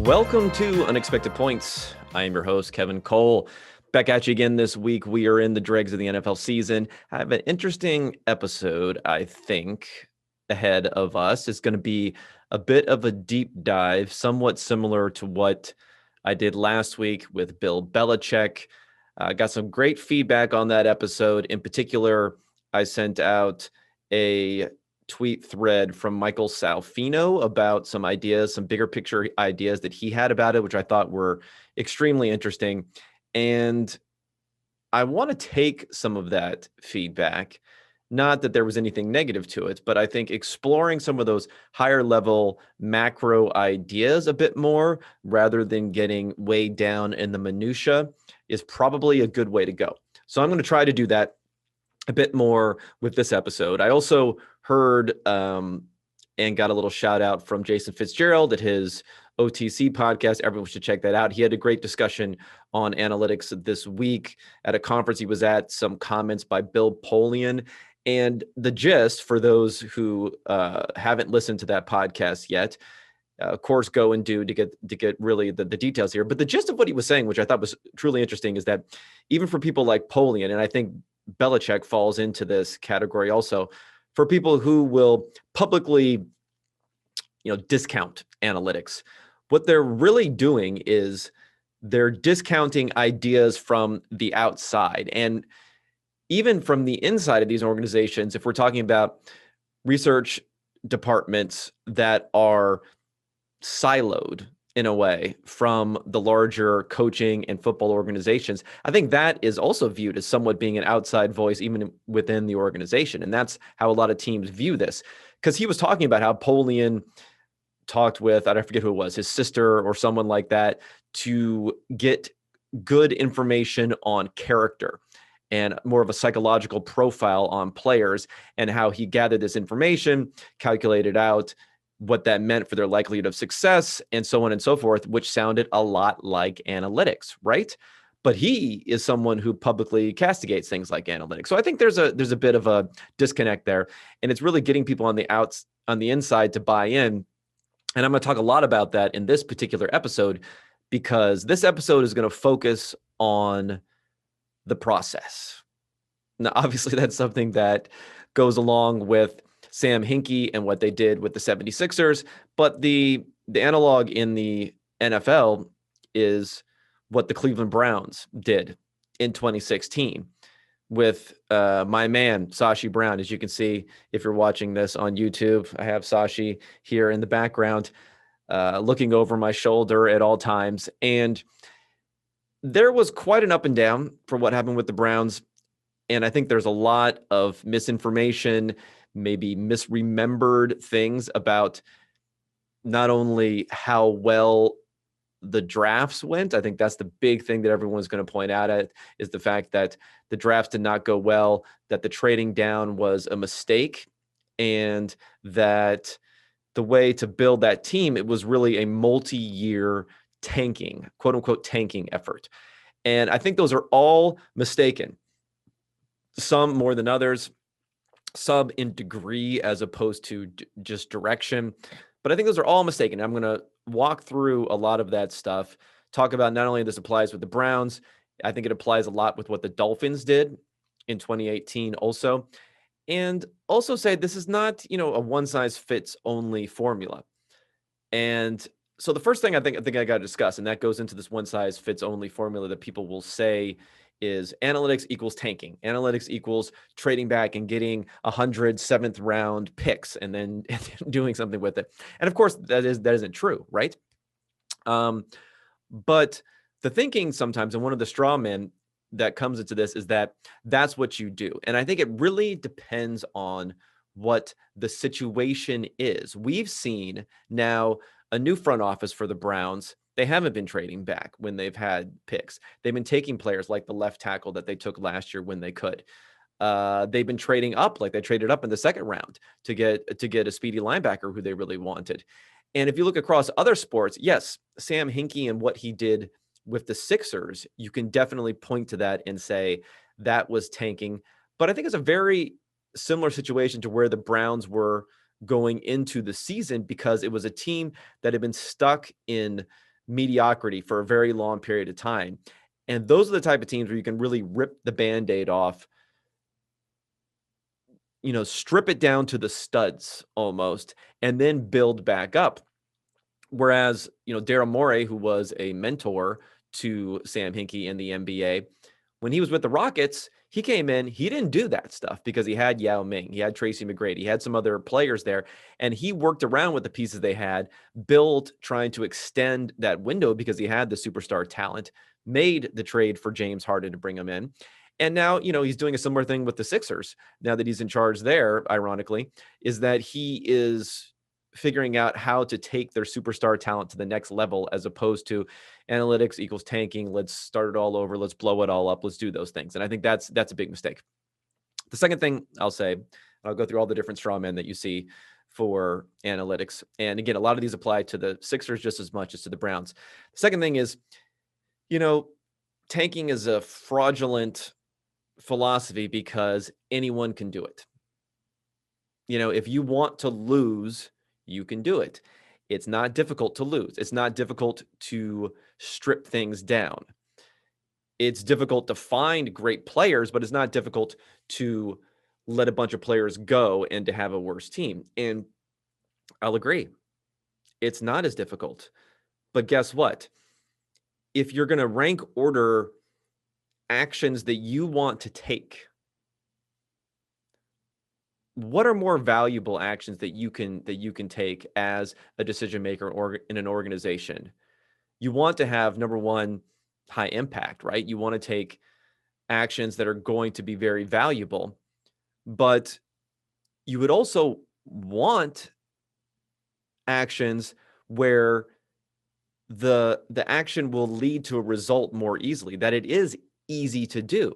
Welcome to Unexpected Points. I am your host, Kevin Cole. Back at you again this week. We are in the dregs of the NFL season. I have an interesting episode, I think, ahead of us. It's going to be a bit of a deep dive, somewhat similar to what I did last week with Bill Belichick. Got some great feedback on that episode. In particular, I sent out a tweet thread from Michael Salfino about some ideas, some bigger picture ideas that he had about it, which I thought were extremely interesting. And I want to take some of that feedback, not that there was anything negative to it, but I think exploring some of those higher level macro ideas a bit more rather than getting weighed down in the minutia is probably a good way to go. So I'm going to try to do that a bit more with this episode. I also heard and got a little shout out from Jason Fitzgerald at his OTC podcast. Everyone should check that out. He had a great discussion on analytics this week at a conference he was at, some comments by Bill Polian. And the gist, for those who haven't listened to that podcast yet, of course, go and do to get really the details here. But the gist of what he was saying, which I thought was truly interesting, is that even for people like Polian, and I think Belichick falls into this category also, for people who will publicly, discount analytics, what they're really doing is they're discounting ideas from the outside. And even from the inside of these organizations, if we're talking about research departments that are siloed in a way from the larger coaching and football organizations, I think that is also viewed as somewhat being an outside voice even within the organization. And that's how a lot of teams view this. Because he was talking about how Polian talked with, I forget who it was, his sister or someone like that, to get good information on character and more of a psychological profile on players, and how he gathered this information, calculated out what that meant for their likelihood of success, and so on and so forth, which sounded a lot like analytics, right? But he is someone who publicly castigates things like analytics. So I think there's a bit of a disconnect there, and it's really getting people on the inside to buy in. And I'm going to talk a lot about that in this particular episode, because this episode is going to focus on the process. Now, obviously, that's something that goes along with Sam Hinkie and what they did with the 76ers. But the analog in the NFL is what the Cleveland Browns did in 2016 with my man, Sashi Brown. As you can see, if you're watching this on YouTube, I have Sashi here in the background looking over my shoulder at all times. And there was quite an up and down for what happened with the Browns. And I think there's a lot of misinformation, maybe misremembered things about not only how well the drafts went. I think that's the big thing that everyone's going to point out at, is the fact that the drafts did not go well, that the trading down was a mistake, and that the way to build that team, it was really a multi-year tanking, quote unquote, tanking effort. And I think those are all mistaken. Some more than others, some in degree as opposed to just direction. But I think those are all mistaken. I'm going to walk through a lot of that stuff, talk about not only this applies with the Browns, I think it applies a lot with what the Dolphins did in 2018 also. And also say this is not, a one-size-fits-only formula. And so the first thing I think I got to discuss, and that goes into this one-size-fits-only formula that people will say is analytics equals tanking. Analytics equals trading back and getting 100 seventh round picks and then doing something with it. And of course, that isn't true, right? But the thinking sometimes, and one of the straw men that comes into this, is that that's what you do. And I think it really depends on what the situation is. We've seen now a new front office for the Browns. They haven't been trading back when they've had picks. They've been taking players like the left tackle that they took last year when they could. They've been trading up, like they traded up in the second round to get a speedy linebacker who they really wanted. And if you look across other sports, yes, Sam Hinkie and what he did with the Sixers, you can definitely point to that and say that was tanking. But I think it's a very similar situation to where the Browns were going into the season, because it was a team that had been stuck in mediocrity for a very long period of time. And those are the type of teams where you can really rip the Band-Aid off, strip it down to the studs almost, and then build back up. Whereas, Daryl Morey, who was a mentor to Sam Hinkie in the NBA, when he was with the Rockets, he came in, he didn't do that stuff because he had Yao Ming, he had Tracy McGrady, he had some other players there, and he worked around with the pieces they had, built, trying to extend that window because he had the superstar talent, made the trade for James Harden to bring him in. And now, he's doing a similar thing with the Sixers. Now that he's in charge there, ironically, is that he is figuring out how to take their superstar talent to the next level, as opposed to analytics equals tanking. Let's start it all over. Let's blow it all up. Let's do those things. And I think that's a big mistake. The second thing I'll say, I'll go through all the different straw men that you see for analytics. And again, a lot of these apply to the Sixers just as much as to the Browns. The second thing is, tanking is a fraudulent philosophy because anyone can do it. If you want to lose, you can do it. It's not difficult to lose. It's not difficult to strip things down. It's difficult to find great players, but it's not difficult to let a bunch of players go and to have a worse team. And I'll agree, it's not as difficult. But guess what? If you're going to rank order actions that you want to take, what are more valuable actions that you can take as a decision maker or in an organization? You want to have, number one, high impact, right? You want to take actions that are going to be very valuable, but you would also want actions where the action will lead to a result more easily, that it is easy to do.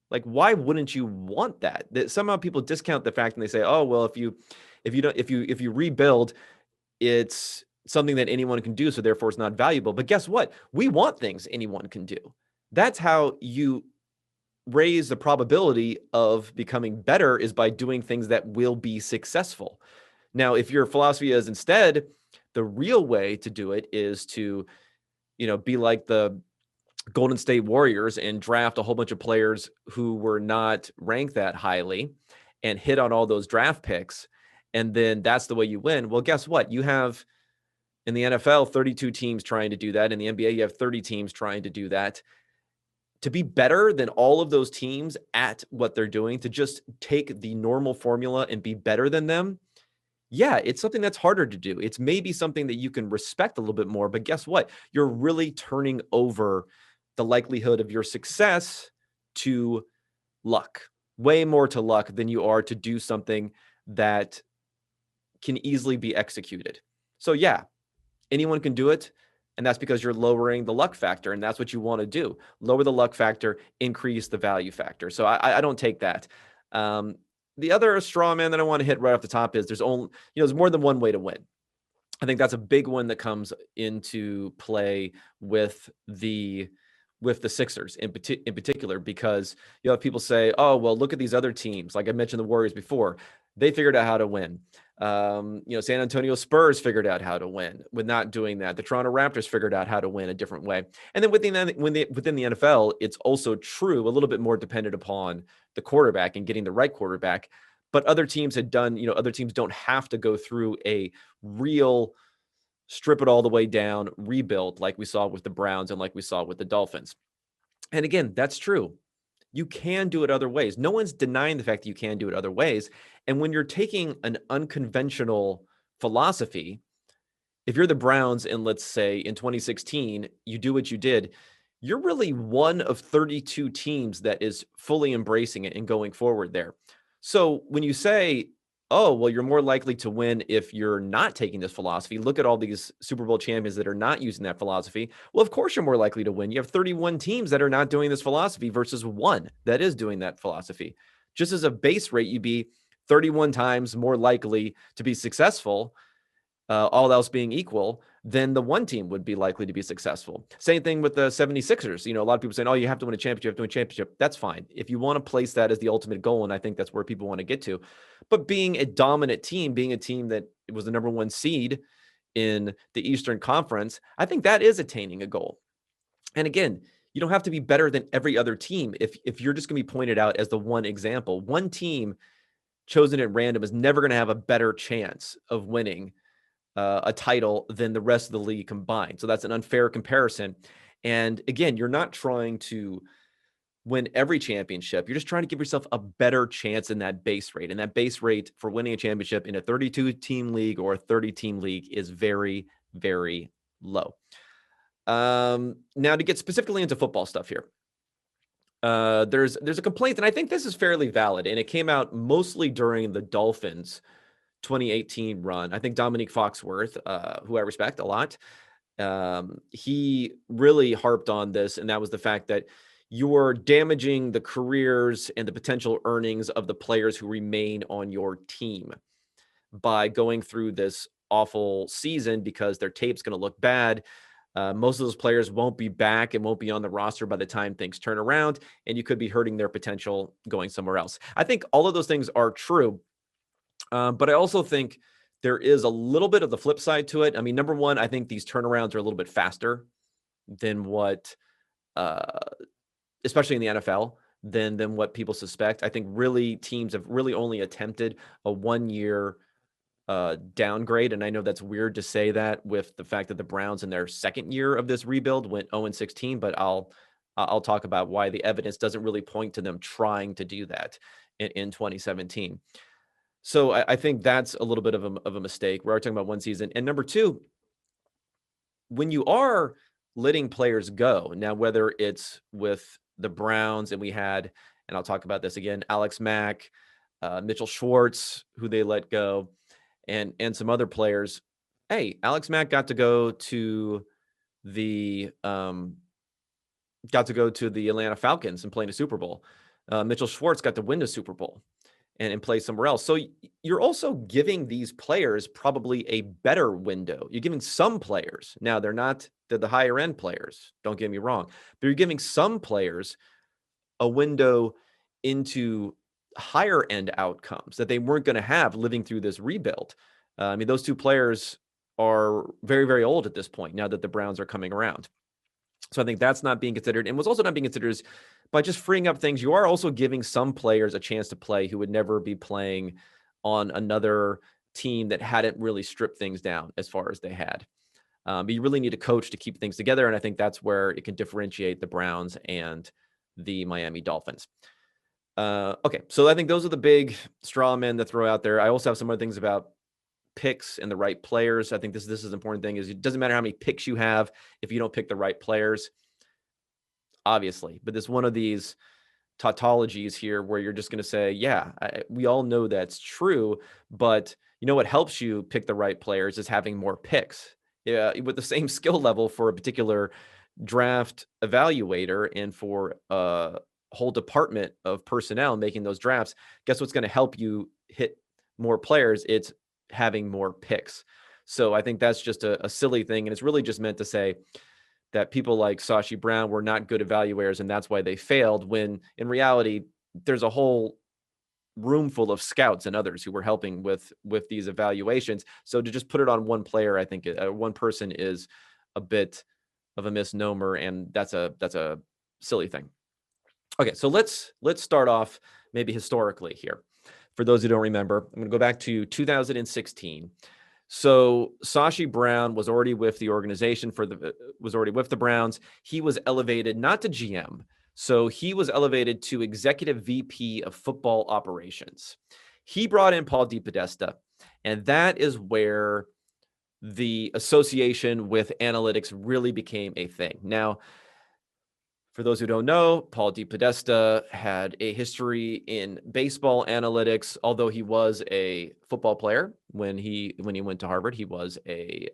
Like, why wouldn't you want that? That somehow people discount the fact and they say, oh, well, if you rebuild, it's something that anyone can do, so therefore it's not valuable. But guess what? We want things anyone can do. That's how you raise the probability of becoming better, is by doing things that will be successful. Now, if your philosophy is instead, the real way to do it is to, be like the Golden State Warriors and draft a whole bunch of players who were not ranked that highly and hit on all those draft picks, and then that's the way you win. Well, guess what? You have in the NFL 32 teams trying to do that. In the NBA, you have 30 teams trying to do that. To be better than all of those teams at what they're doing, to just take the normal formula and be better than them, yeah, it's something that's harder to do. It's maybe something that you can respect a little bit more, but guess what? You're really turning over the likelihood of your success to luck, way more to luck than you are to do something that can easily be executed. So yeah, anyone can do it. And that's because you're lowering the luck factor. And that's what you want to do. Lower the luck factor, increase the value factor. So I don't take that. The other straw man that I want to hit right off the top is there's more than one way to win. I think that's a big one that comes into play with the Sixers in particular, because you have people say, oh, well, look at these other teams. Like I mentioned the Warriors before, they figured out how to win. San Antonio Spurs figured out how to win with not doing that. The Toronto Raptors figured out how to win a different way. And then within the NFL, it's also true, a little bit more dependent upon the quarterback and getting the right quarterback. But other teams other teams don't have to go through a real strip it all the way down, rebuild, like we saw with the Browns and like we saw with the Dolphins. And again, that's true. You can do it other ways. No one's denying the fact that you can do it other ways. And when you're taking an unconventional philosophy, if you're the Browns and let's say in 2016, you do what you did, you're really one of 32 teams that is fully embracing it and going forward there. So when you say, oh, well, you're more likely to win if you're not taking this philosophy. Look at all these Super Bowl champions that are not using that philosophy. Well, of course, you're more likely to win. You have 31 teams that are not doing this philosophy versus one that is doing that philosophy. Just as a base rate, you'd be 31 times more likely to be successful, all else being equal, than the one team would be likely to be successful. Same thing with the 76ers. A lot of people saying, oh, you have to win a championship, you have to win a championship. That's fine. If you want to place that as the ultimate goal, and I think that's where people want to get to. But being a dominant team, being a team that was the number one seed in the Eastern Conference, I think that is attaining a goal. And again, you don't have to be better than every other team. If you're just going to be pointed out as the one example, one team chosen at random is never going to have a better chance of winning a title than the rest of the league combined. So that's an unfair comparison. And again, you're not trying to win every championship. You're just trying to give yourself a better chance in that base rate. And that base rate for winning a championship in a 32-team league or a 30-team league is very, very low. Now to get specifically into football stuff here. There's a complaint, and I think this is fairly valid, and it came out mostly during the Dolphins 2018 run. I think Dominique Foxworth, who I respect a lot, he really harped on this, and that was the fact that you're damaging the careers and the potential earnings of the players who remain on your team by going through this awful season because their tape's going to look bad. Most of those players won't be back and won't be on the roster by the time things turn around, and you could be hurting their potential going somewhere else. I think all of those things are true, but I also think there is a little bit of the flip side to it. I mean, number one, I think these turnarounds are a little bit faster than what, especially in the NFL, than what people suspect. I think really teams have really only attempted a 1-year downgrade. And I know that's weird to say that with the fact that the Browns in their second year of this rebuild went 0-16, but I'll talk about why the evidence doesn't really point to them trying to do that in 2017. So I think that's a little bit of a mistake. We're talking about one season. And number two, when you are letting players go, now whether it's with the Browns, and we had, and I'll talk about this again, Alex Mack, Mitchell Schwartz, who they let go, and some other players. Hey, Alex Mack got to go to the Atlanta Falcons and play in a Super Bowl. Mitchell Schwartz got to win the Super Bowl and play somewhere else. So you're also giving these players probably a better window. You're giving some players, now they're not the higher end players, don't get me wrong, but you're giving some players a window into higher end outcomes that they weren't going to have living through this rebuild. I mean, those two players are very, very old at this point now that the Browns are coming around. So I think that's not being considered. And what's also not being considered is by just freeing up things, you are also giving some players a chance to play who would never be playing on another team that hadn't really stripped things down as far as they had. But you really need a coach to keep things together. And I think that's where it can differentiate the Browns and the Miami Dolphins. Okay, so I think those are the big straw men to throw out there. I also have some other things about picks and the right players. I think this is an important thing, is it doesn't matter how many picks you have if you don't pick the right players, obviously. But there's one of these tautologies here where you're just going to say, yeah, we all know that's true, but you know what helps you pick the right players is having more picks. Yeah, with the same skill level for a particular draft evaluator and for a whole department of personnel making those drafts, guess what's going to help you hit more players? It's having more picks. So I think that's just a silly thing. And it's really just meant to say that people like Sashi Brown were not good evaluators and that's why they failed, when in reality, there's a whole room full of scouts and others who were helping with these evaluations. So to just put it on one player, I think one person is a bit of a misnomer, and that's a silly thing. Okay, so let's start off maybe historically here. For those who don't remember, I'm going to go back to 2016. So Sashi Brown was already with the organization was already with the Browns. He was elevated not to GM. So he was elevated to executive VP of football operations. He brought in Paul DePodesta, and that is where the association with analytics really became a thing. Now, for those who don't know, Paul DePodesta had a history in baseball analytics. Although he was a football player when he went to Harvard, he was a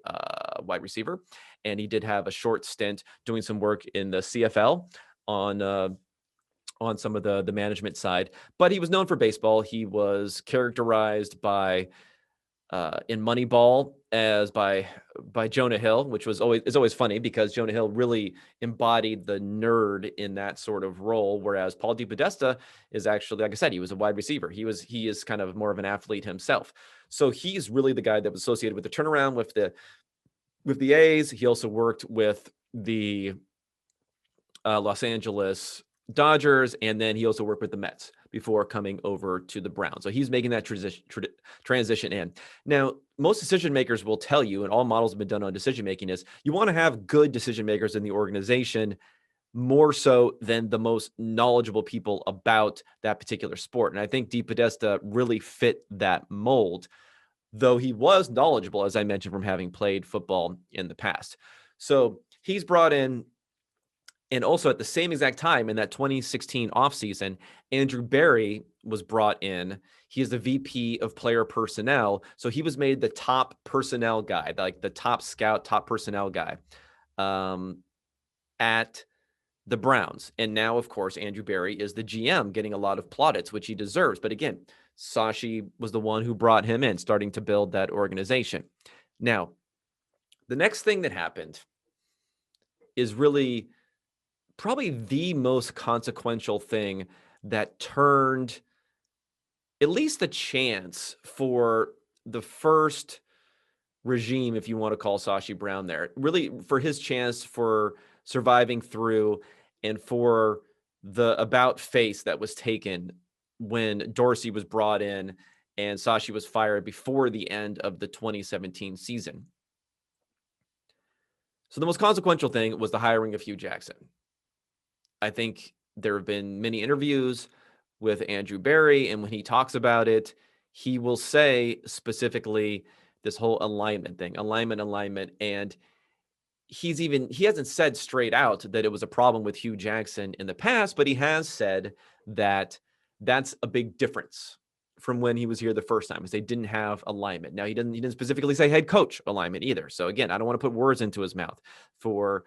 wide receiver, and he did have a short stint doing some work in the CFL on some of the management side. But he was known for baseball. He was characterized by in Moneyball as by Jonah Hill, which is always funny because Jonah Hill really embodied the nerd in that sort of role, whereas Paul DePodesta is actually, like I said, he was a wide receiver. He is kind of more of an athlete himself. So he's really the guy that was associated with the turnaround, with the with the A's. He also worked with the Los Angeles Dodgers, and then he also worked with the Mets before coming over to the Browns. So he's making that transition in. Now, most decision makers will tell you, and all models have been done on decision making, is you want to have good decision makers in the organization more so than the most knowledgeable people about that particular sport. And I think DePodesta really fit that mold, though he was knowledgeable, as I mentioned, from having played football in the past. So he's brought in, and also at the same exact time in that 2016 offseason, Andrew Berry was brought in. He is the VP of player personnel. So he was made the top personnel guy, like the top scout, top personnel guy at the Browns. And now, of course, Andrew Berry is the GM, getting a lot of plaudits, which he deserves. But again, Sashi was the one who brought him in, starting to build that organization. Now, the next thing that happened is really probably the most consequential thing that turned at least the chance for the first regime, if you want to call Sashi Brown there, really for his chance for surviving through and for the about face that was taken when Dorsey was brought in and Sashi was fired before the end of the 2017 season. So the most consequential thing was the hiring of Hue Jackson. I think there have been many interviews with Andrew Berry, and when he talks about it, he will say specifically this whole alignment thing, alignment. And he hasn't said straight out that it was a problem with Hue Jackson in the past, but he has said that that's a big difference from when he was here the first time, because they didn't have alignment. Now he didn't specifically say head coach alignment either. So again, I don't want to put words into his mouth for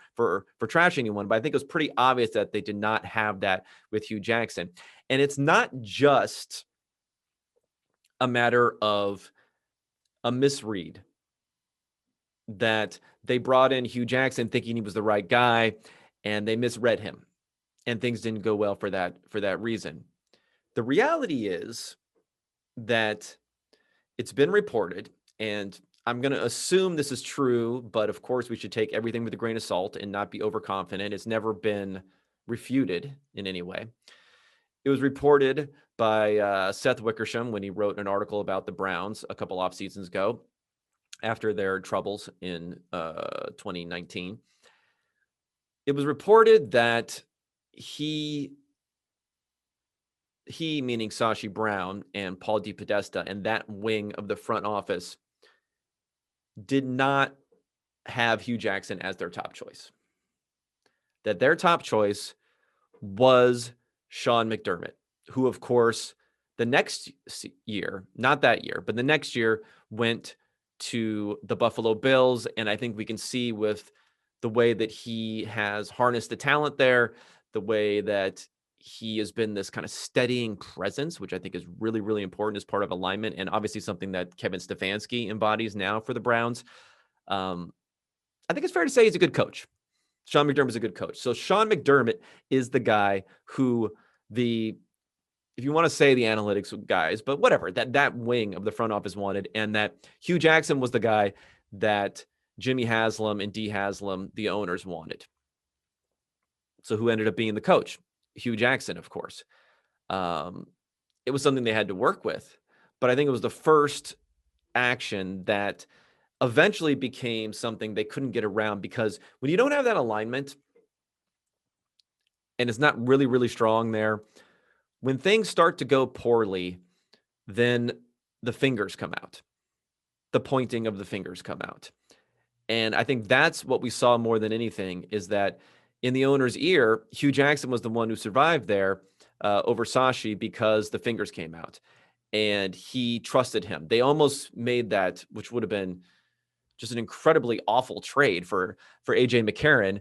trashing anyone, but I think it was pretty obvious that they did not have that with Hue Jackson. And it's not just a matter of a misread that they brought in Hue Jackson thinking he was the right guy and they misread him and things didn't go well for that reason. The reality is that it's been reported, and I'm going to assume this is true, but of course we should take everything with a grain of salt and not be overconfident. It's never been refuted in any way. It was reported by Seth Wickersham when he wrote an article about the Browns a couple off seasons ago after their troubles in 2019. It was reported that he meaning Sashi Brown and Paul DePodesta and that wing of the front office did not have Hue Jackson as their top choice. That their top choice was Sean McDermott, who, of course, the next year, not that year, but the next year went to the Buffalo Bills. And I think we can see with the way that he has harnessed the talent there, the way that he has been this kind of steadying presence, which I think is really, really important as part of alignment, and obviously something that Kevin Stefanski embodies now for the Browns. I think it's fair to say he's a good coach. Sean McDermott is a good coach. So Sean McDermott is the guy who if you want to say the analytics guys, but whatever, that wing of the front office wanted, and that Hue Jackson was the guy that Jimmy Haslam and Dee Haslam, the owners, wanted. So who ended up being the coach? Hue Jackson, of course. It was something they had to work with, but I think it was the first action that eventually became something they couldn't get around, because when you don't have that alignment and it's not really, really strong there, when things start to go poorly, then the fingers come out. The pointing of the fingers come out. And I think that's what we saw more than anything, is that in the owner's ear, Hue Jackson was the one who survived there over Sashi because the fingers came out and he trusted him. They almost made that, which would have been just an incredibly awful trade for AJ McCarron,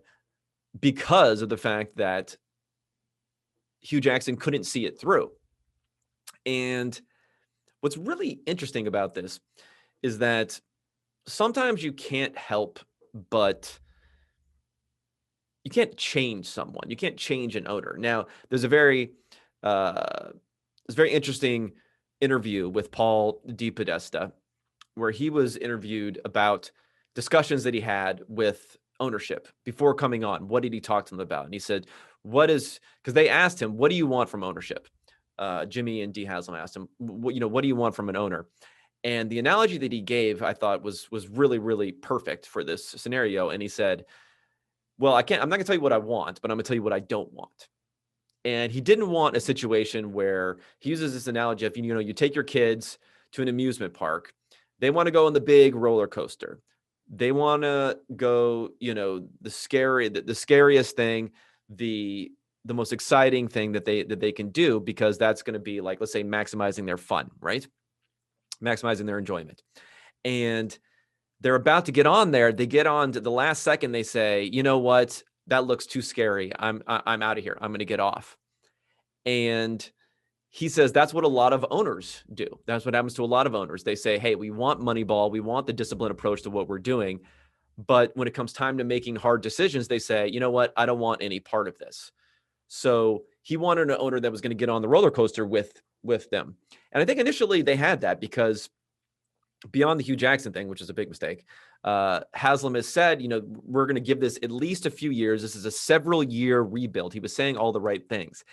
because of the fact that Hue Jackson couldn't see it through. And what's really interesting about this is that sometimes you can't help but you can't change someone. You can't change an owner. Now, there's a very interesting interview with Paul DePodesta where he was interviewed about discussions that he had with ownership before coming on. What did he talk to them about? And he said, because they asked him, what do you want from ownership? Jimmy and D Haslam asked him, what do you want from an owner? And the analogy that he gave, I thought was really, really perfect for this scenario. And he said, well, I'm not going to tell you what I want, but I'm going to tell you what I don't want. And he didn't want a situation where he uses this analogy of, you take your kids to an amusement park. They want to go on the big roller coaster. They want to go, the scariest thing, the most exciting thing that they can do, because that's going to be like, let's say, maximizing their fun, right? Maximizing their enjoyment. And they're about to get on there. They get on to the last second. They say, you know what? That looks too scary. I'm out of here. I'm going to get off. And he says that's what a lot of owners do. That's what happens to a lot of owners. They say, hey, we want Moneyball. We want the disciplined approach to what we're doing. But when it comes time to making hard decisions, they say, you know what? I don't want any part of this. So he wanted an owner that was going to get on the roller coaster with them. And I think initially they had that, because beyond the Hue Jackson thing, which is a big mistake, Haslam has said, we're going to give this at least a few years. This is a several-year rebuild. He was saying all the right things.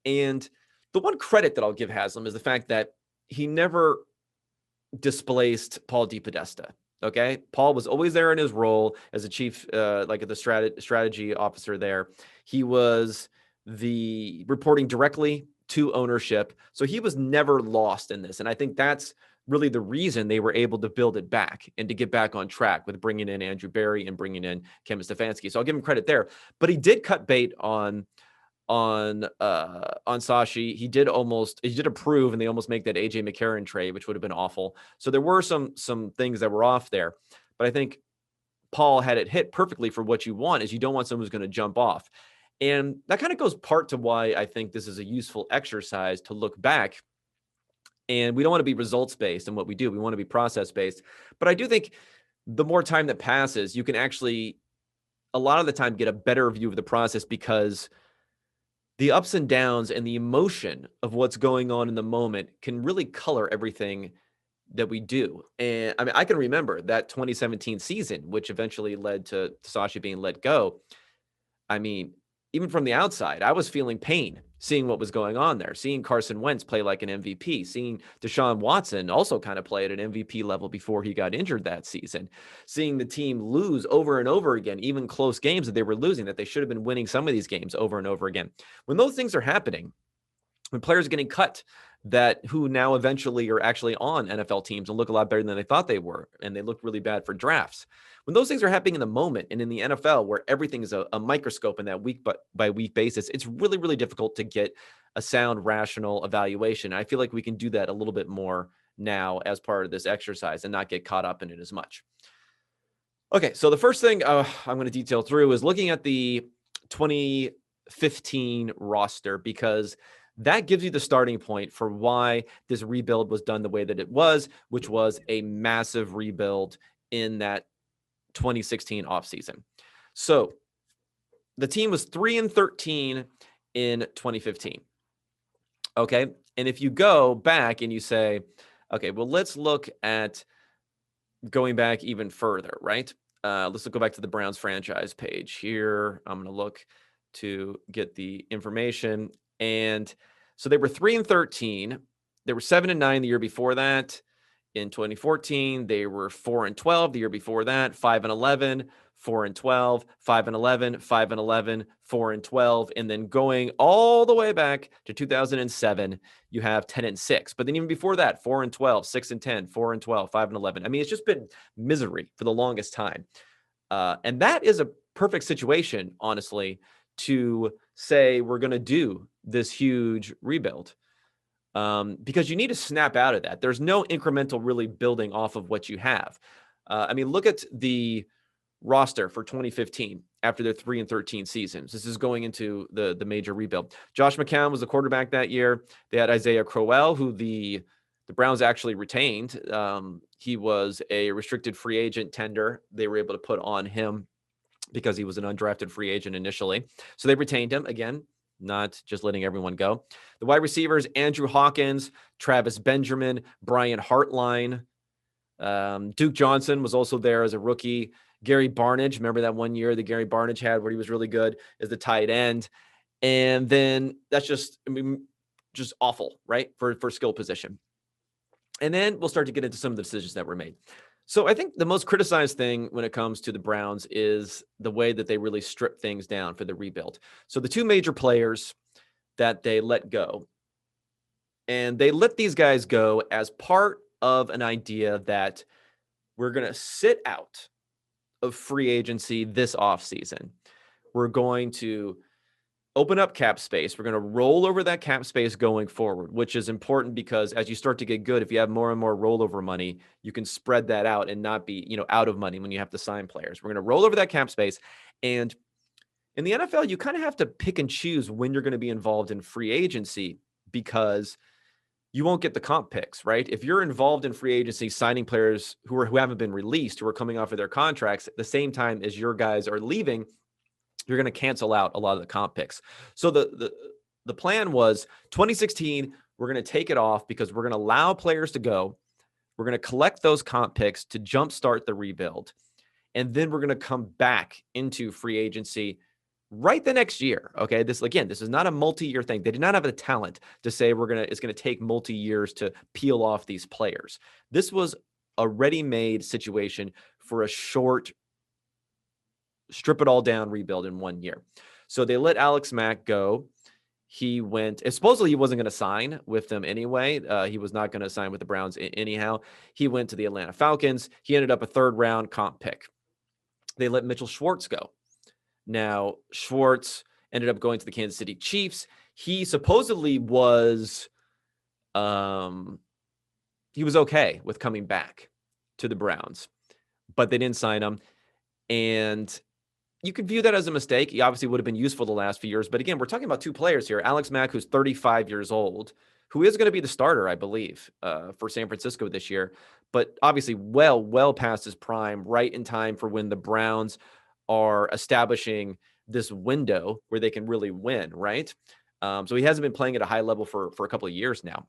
And the one credit that I'll give Haslam is the fact that he never displaced Paul DePodesta. Okay. Paul was always there in his role as a chief, the strategy officer there. He was reporting directly to ownership. So he was never lost in this. And I think that's really the reason they were able to build it back and to get back on track with bringing in Andrew Berry and bringing in Kevin Stefanski. So I'll give him credit there, but he did cut bait on Sashi. He did approve, and they almost make that AJ McCarron trade, which would have been awful. So there were some things that were off there, but I think Paul had it hit perfectly for what you want. Is you don't want someone who's going to jump off. And that kind of goes part to why I think this is a useful exercise to look back. And we don't want to be results-based in what we do. We want to be process-based. But I do think the more time that passes, you can actually, a lot of the time, get a better view of the process, because the ups and downs and the emotion of what's going on in the moment can really color everything that we do. And I mean, I can remember that 2017 season, which eventually led to Sashi being let go. I mean, even from the outside, I was feeling pain seeing what was going on there, seeing Carson Wentz play like an MVP, seeing Deshaun Watson also kind of play at an MVP level before he got injured that season, seeing the team lose over and over again, even close games that they were losing, that they should have been winning some of these games over and over again. When those things are happening, when players are getting cut who now eventually are actually on NFL teams and look a lot better than they thought they were, and they look really bad for drafts. When those things are happening in the moment, and in the NFL where everything is a microscope in that week by week basis, it's really, really difficult to get a sound, rational evaluation. I feel like we can do that a little bit more now as part of this exercise and not get caught up in it as much. Okay, so the first thing I'm going to detail through is looking at the 2015 roster, because that gives you the starting point for why this rebuild was done the way that it was, which was a massive rebuild in that 2016 offseason. So the team was 3-13 in 2015. Okay. And if you go back and you say, okay, well, let's look at going back even further, right? Let's go back to the Browns franchise page here. I'm going to look to get the information. And so they were 3-13. They were 7-9 the year before that. In 2014, they were 4-12. The year before that, 5-11, 4-12, 5-11, 5-11, 4-12, and then going all the way back to 2007, you have 10-6. But then even before that, 4-12, 6-10, 4-12, 5-11. I mean, it's just been misery for the longest time, and that is a perfect situation, honestly, to say we're going to do this huge rebuild. Because you need to snap out of that. There's no incremental really building off of what you have. I mean, look at the roster for 2015 after their 3-13 seasons. This is going into the major rebuild. Josh McCown was the quarterback that year. They had Isaiah Crowell, who the Browns actually retained. He was a restricted free agent tender. They were able to put on him because he was an undrafted free agent initially. So they retained him again, not just letting everyone go. The wide receivers, Andrew Hawkins, Travis Benjamin, Brian Hartline, Duke Johnson was also there as a rookie. Gary Barnidge, remember that one year that Gary Barnidge had where he was really good as the tight end. And then that's just, just awful, right? For skill position. And then we'll start to get into some of the decisions that were made. So I think the most criticized thing when it comes to the Browns is the way that they really strip things down for the rebuild. So the two major players that they let go, and they let these guys go as part of an idea that we're going to sit out of free agency this offseason. We're going to open up cap space. We're going to roll over that cap space going forward, which is important because as you start to get good, if you have more and more rollover money, you can spread that out and not be, out of money when you have to sign players. We're going to roll over that cap space. And in the NFL, you kind of have to pick and choose when you're going to be involved in free agency because you won't get the comp picks, right? If you're involved in free agency, signing players who haven't been released, who are coming off of their contracts at the same time as your guys are leaving, you're going to cancel out a lot of the comp picks. So the plan was 2016, we're going to take it off because we're going to allow players to go. We're going to collect those comp picks to jumpstart the rebuild. And then we're going to come back into free agency right the next year. Okay. This is not a multi-year thing. They did not have the talent to say it's going to take multi-years to peel off these players. This was a ready-made situation for a short, strip it all down rebuild in 1 year. So they let Alex Mack go. He went, supposedly he wasn't going to sign with them anyway. He was not going to sign with the Browns anyhow. He went to the Atlanta Falcons. He ended up a 3rd round comp pick. They let Mitchell Schwartz go. Now, Schwartz ended up going to the Kansas City Chiefs. He supposedly was, he was okay with coming back to the Browns, but they didn't sign him. And you could view that as a mistake. He obviously would have been useful the last few years. But again, we're talking about two players here. Alex Mack, who's 35 years old, who is going to be the starter, I believe, for San Francisco this year. But obviously well past his prime, right in time for when the Browns are establishing this window where they can really win, right? So he hasn't been playing at a high level for a couple of years now.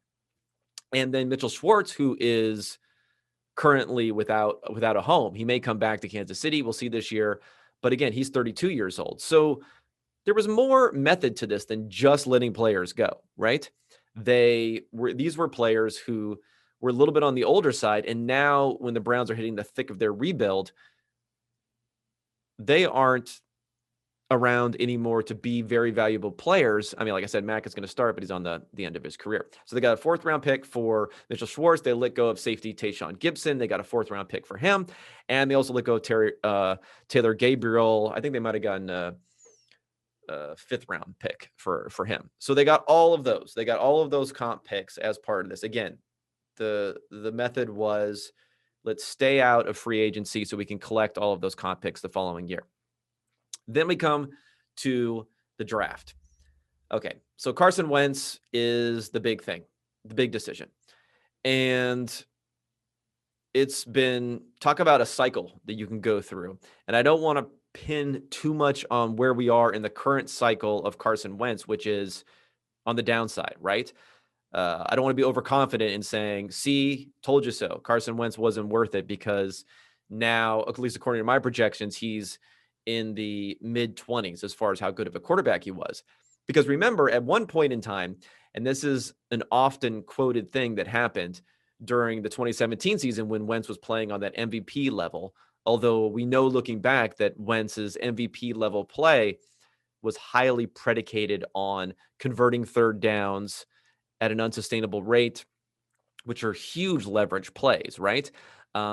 And then Mitchell Schwartz, who is currently without a home. He may come back to Kansas City. We'll see this year. But again, he's 32 years old. So there was more method to this than just letting players go, right? These were players who were a little bit on the older side. And now when the Browns are hitting the thick of their rebuild, they aren't around anymore to be very valuable players. I mean, like I said, Mack is going to start, but he's on the end of his career. So they got a 4th round pick for Mitchell Schwartz. They let go of safety Tayshaun Gibson. They got a 4th round pick for him. And they also let go of Taylor Gabriel. I think they might have gotten a 5th round pick for him. So they got all of those. They got all of those comp picks as part of this. Again, the method was let's stay out of free agency so we can collect all of those comp picks the following year. Then we come to the draft. Okay, so Carson Wentz is the big thing, the big decision. And it's been, talk about a cycle that you can go through. And I don't want to pin too much on where we are in the current cycle of Carson Wentz, which is on the downside, right? I don't want to be overconfident in saying, see, told you so. Carson Wentz wasn't worth it because now, at least according to my projections, he's in the mid-20s as far as how good of a quarterback he was. Because remember, at one point in time, and this is an often quoted thing that happened during the 2017 season when Wentz was playing on that MVP level, although we know looking back that Wentz's MVP level play was highly predicated on converting 3rd downs at an unsustainable rate, which are huge leverage plays, right?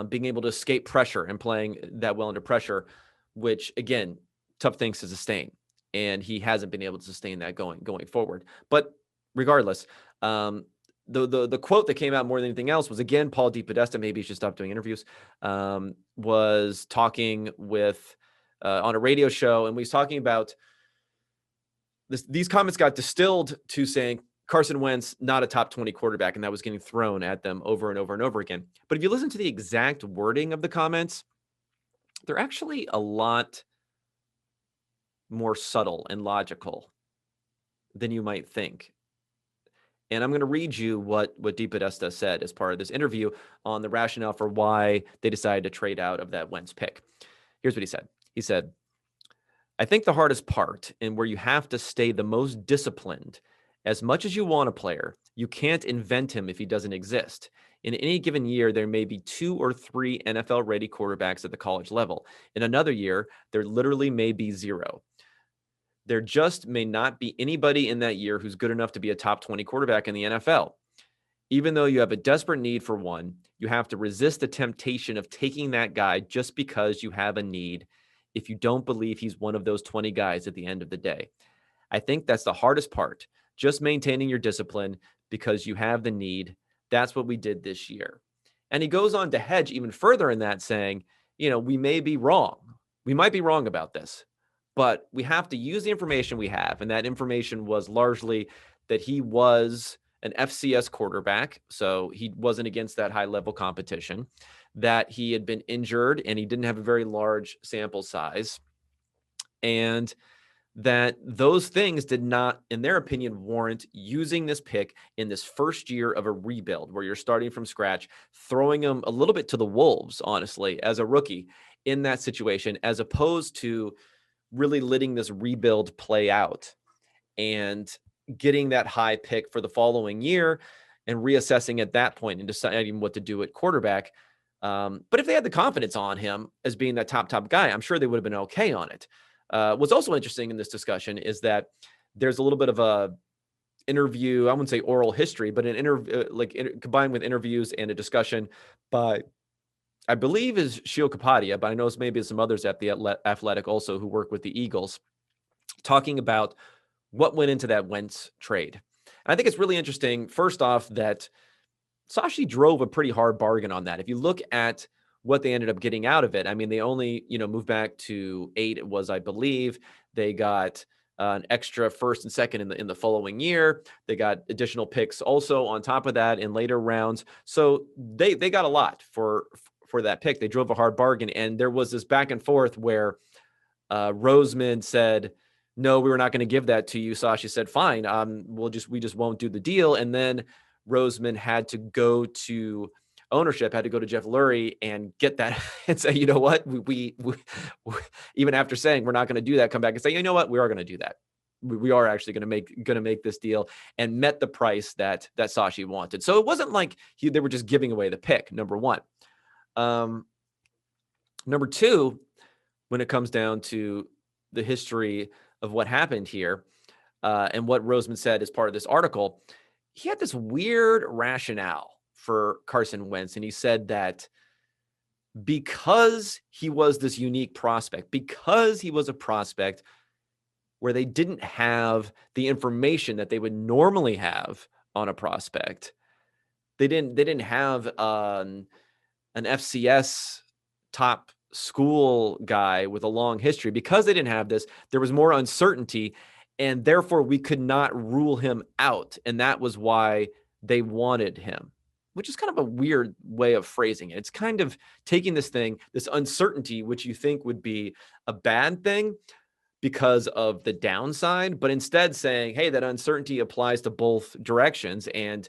Being able to escape pressure and playing that well under pressure, which again, tough things to sustain. And he hasn't been able to sustain that going forward. But regardless, the quote that came out more than anything else was, again, Paul DePodesta, maybe he should stop doing interviews, was talking with on a radio show, and we was talking about this. These comments got distilled to saying Carson Wentz, not a top 20 quarterback, and that was getting thrown at them over and over and over again. But if you listen to the exact wording of the comments, they're actually a lot more subtle and logical than you might think. And I'm going to read you what DePodesta said as part of this interview on the rationale for why they decided to trade out of that Wentz pick. Here's what he said. He said, I think the hardest part, and where you have to stay the most disciplined, as much as you want a player, you can't invent him if he doesn't exist. In any given year, there may be 2 or 3 NFL-ready quarterbacks at the college level. In another year, there literally may be 0. There just may not be anybody in that year who's good enough to be a top 20 quarterback in the NFL. Even though you have a desperate need for one, you have to resist the temptation of taking that guy just because you have a need if you don't believe he's one of those 20 guys at the end of the day. I think that's the hardest part, just maintaining your discipline because you have the need. That's what we did this year. And he goes on to hedge even further in that, saying, we may be wrong. We might be wrong about this. But we have to use the information we have. And that information was largely that he was an FCS quarterback. So he wasn't against that high level competition, that he had been injured and he didn't have a very large sample size. And that those things did not, in their opinion, warrant using this pick in this first year of a rebuild where you're starting from scratch, throwing him a little bit to the wolves, honestly, as a rookie in that situation, as opposed to really letting this rebuild play out and getting that high pick for the following year and reassessing at that point and deciding what to do at quarterback. But if they had the confidence on him as being that top guy, I'm sure they would have been okay on it. What's also interesting in this discussion is that there's a little bit of a interview, I wouldn't say oral history, but an interview, combined with interviews and a discussion by, I believe, is Hue Jackson, but I know maybe some others at the Athletic also who work with the Eagles, talking about what went into that Wentz trade. And I think it's really interesting, first off, that Sashi drove a pretty hard bargain on that. If you look at what they ended up getting out of it, I mean, they only, moved back to 8, it was, I believe. They got an extra first and second in the following year. They got additional picks also on top of that in later rounds. So they got a lot for that pick. They drove a hard bargain. And there was this back and forth where Roseman said, no, we were not going to give that to you. Sashi said, fine, we just won't do the deal. And then Roseman had to go to ownership, had to go to Jeff Lurie and get that and say, you know what, we even after saying we're not going to do that, come back and say, you know what, we are going to do that. We are actually going to make this deal, and met the price that Sashi wanted. So it wasn't like they were just giving away the pick, number one. Number two, when it comes down to the history of what happened here, and what Roseman said as part of this article, he had this weird rationale for Carson Wentz. And he said that because he was this unique prospect, because he was a prospect where they didn't have the information that they would normally have on a prospect, they didn't have an FCS top school guy with a long history. Because they didn't have this, there was more uncertainty, and therefore we could not rule him out. And that was why they wanted him, which is kind of a weird way of phrasing it. It's kind of taking this uncertainty, which you think would be a bad thing because of the downside, but instead saying, hey, that uncertainty applies to both directions, and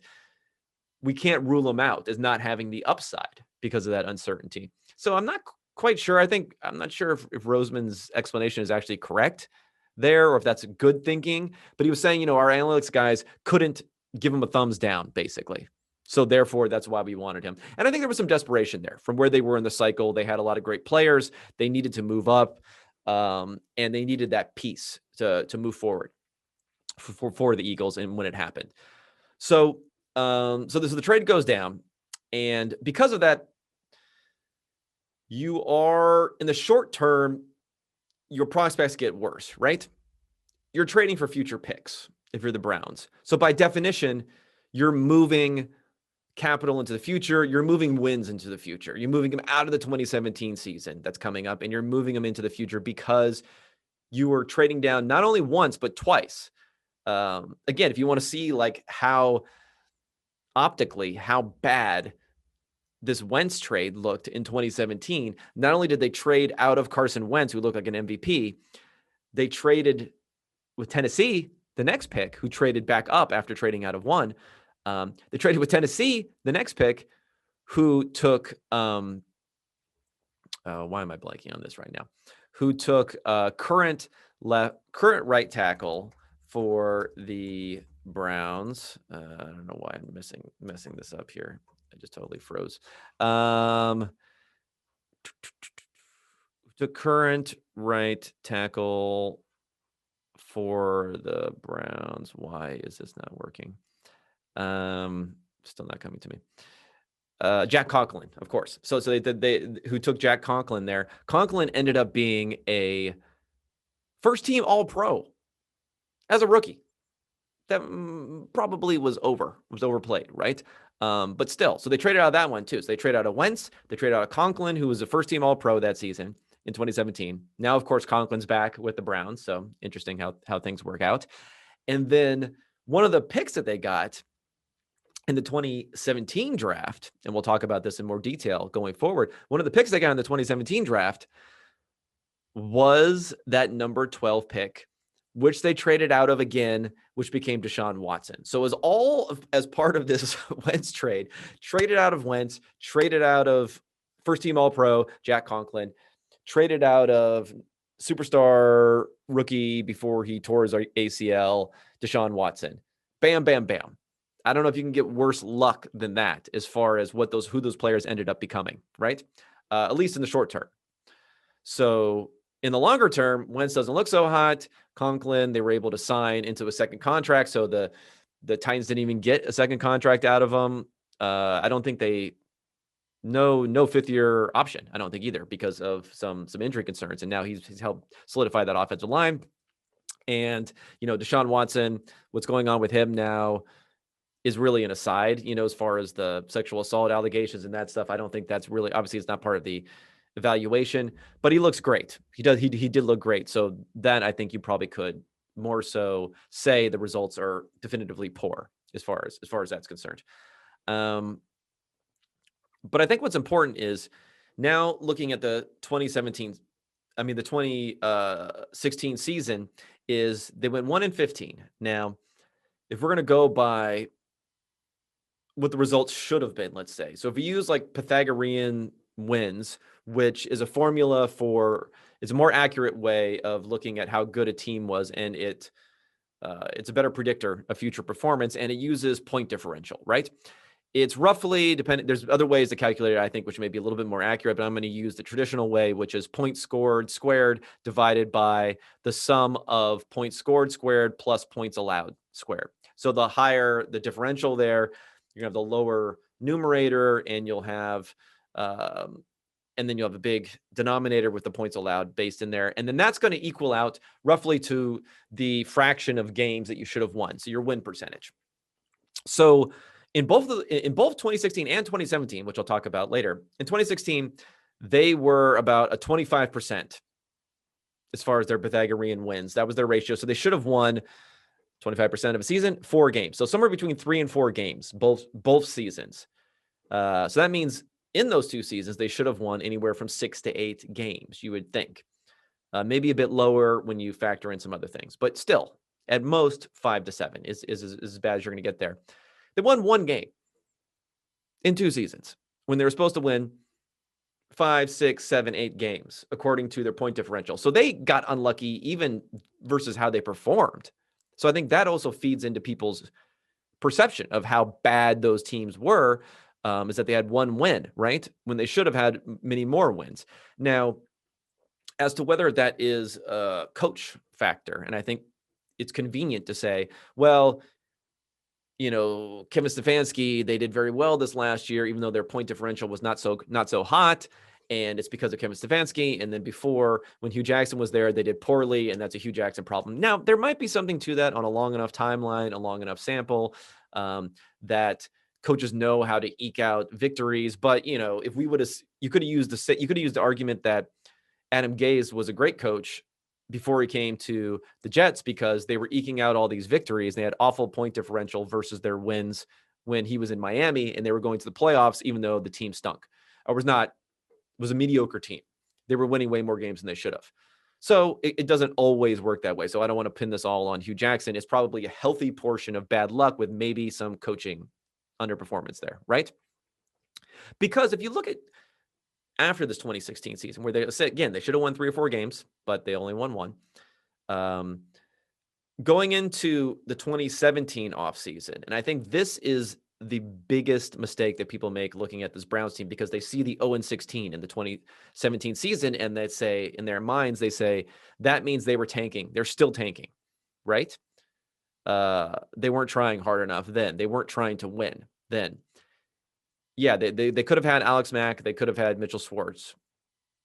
we can't rule him out as not having the upside because of that uncertainty. So I'm not quite sure. I'm not sure if Roseman's explanation is actually correct there, or if that's good thinking, but he was saying, our analytics guys couldn't give him a thumbs down, basically. So therefore, that's why we wanted him. And I think there was some desperation there from where they were in the cycle. They had a lot of great players. They needed to move up, and they needed that piece to move forward for the Eagles, and when it happened. So the trade goes down, and because of that, you are, in the short term, your prospects get worse, right? You're trading for future picks if you're the Browns. So by definition, you're moving capital into the future. You're moving wins into the future. You're moving them out of the 2017 season that's coming up, and you're moving them into the future because you were trading down not only once, but twice. Again, if you want to see how optically, how bad this Wentz trade looked in 2017, not only did they trade out of Carson Wentz, who looked like an MVP, they traded with Tennessee the next pick, who traded back up after trading out of one. They traded with Tennessee, the next pick, who took why am I blanking on this right now? Who took current right tackle for the Browns. I don't know why I'm messing this up here. I just totally froze. Took current right tackle for the Browns. Why is this not working? Still not coming to me. Jack Conklin, of course. So they who took Jack Conklin there. Conklin ended up being a first-team All-Pro as a rookie. That probably was overplayed, right? But still, so they traded out of that one too. So they traded out of Wentz, they traded out of Conklin, who was a first-team All-Pro that season in 2017. Now, of course, Conklin's back with the Browns. So interesting how things work out. And then one of the picks that they got in the 2017 draft, and we'll talk about this in more detail going forward, one of the picks they got in the 2017 draft was that number 12 pick, which they traded out of again, which became Deshaun Watson. So it was all as part of this Wentz trade, traded out of Wentz, traded out of first-team All-Pro, Jack Conklin, traded out of superstar rookie before he tore his ACL, Deshaun Watson. Bam, bam, bam. I don't know if you can get worse luck than that as far as who those players ended up becoming, right? At least in the short term. So in the longer term, Wentz doesn't look so hot. Conklin, they were able to sign into a second contract. So the Titans didn't even get a second contract out of him. I don't think no fifth-year option. I don't think either, because of some injury concerns. And now he's helped solidify that offensive line. And, Deshaun Watson, what's going on with him now is really an aside, as far as the sexual assault allegations and that stuff. I don't think that's really, obviously it's not part of the evaluation, but he looks great. He did look great. So then I think you probably could more so say the results are definitively poor as far as that's concerned. But I think what's important is now looking at the 2016 season is they went 1-15. Now, if we're going to go by what the results should have been, let's say. So if we use like Pythagorean wins, which is a formula it's a more accurate way of looking at how good a team was, and it's a better predictor of future performance, and it uses point differential, right? It's roughly dependent. There's other ways to calculate it, I think, which may be a little bit more accurate, but I'm going to use the traditional way, which is points scored squared divided by the sum of points scored squared plus points allowed squared. So the higher the differential there, you're going to have the lower numerator, and you'll have and then you'll have a big denominator with the points allowed based in there. And then that's going to equal out roughly to the fraction of games that you should have won. So your win percentage. So in both 2016 and 2017, which I'll talk about later, in 2016, they were about a 25% as far as their Pythagorean wins. That was their ratio. So they should have won 25% of a season, 4 games. So somewhere between 3 and 4 games, both seasons. So that means in those 2 seasons, they should have won anywhere from 6 to 8 games, you would think. Maybe a bit lower when you factor in some other things, but still, at most 5 to 7 is as bad as you're going to get there. They won 1 game in 2 seasons when they were supposed to win 5, 6, 7, 8 games, according to their point differential. So they got unlucky even versus how they performed. So I think that also feeds into people's perception of how bad those teams were, is that they had 1 win, right? When they should have had many more wins. Now, as to whether that is a coach factor, and I think it's convenient to say, well, Kevin Stefanski, they did very well this last year, even though their point differential was not so hot. And it's because of Kevin Stefanski. And then before, when Hue Jackson was there, they did poorly, and that's a Hue Jackson problem. Now, there might be something to that on a long enough timeline, a long enough sample, that coaches know how to eke out victories. But, if we would have, you could have used the argument that Adam Gase was a great coach before he came to the Jets because they were eking out all these victories. They had awful point differential versus their wins when he was in Miami, and they were going to the playoffs, even though the team stunk or was a mediocre team. They were winning way more games than they should have. So it doesn't always work that way. So I don't want to pin this all on Hue Jackson. It's probably a healthy portion of bad luck with maybe some coaching underperformance there, right? Because if you look at after this 2016 season, where they said, again, they should have won 3 or 4 games, but they only won 1. Going into the 2017 offseason, and I think this is the biggest mistake that people make looking at this Browns team, because they see the 0-16 in the 2017 season, and they say, in their minds, they say, that means they were tanking. They're still tanking, right? They weren't trying hard enough then. They weren't trying to win then. Yeah, they could have had Alex Mack. They could have had Mitchell Schwartz.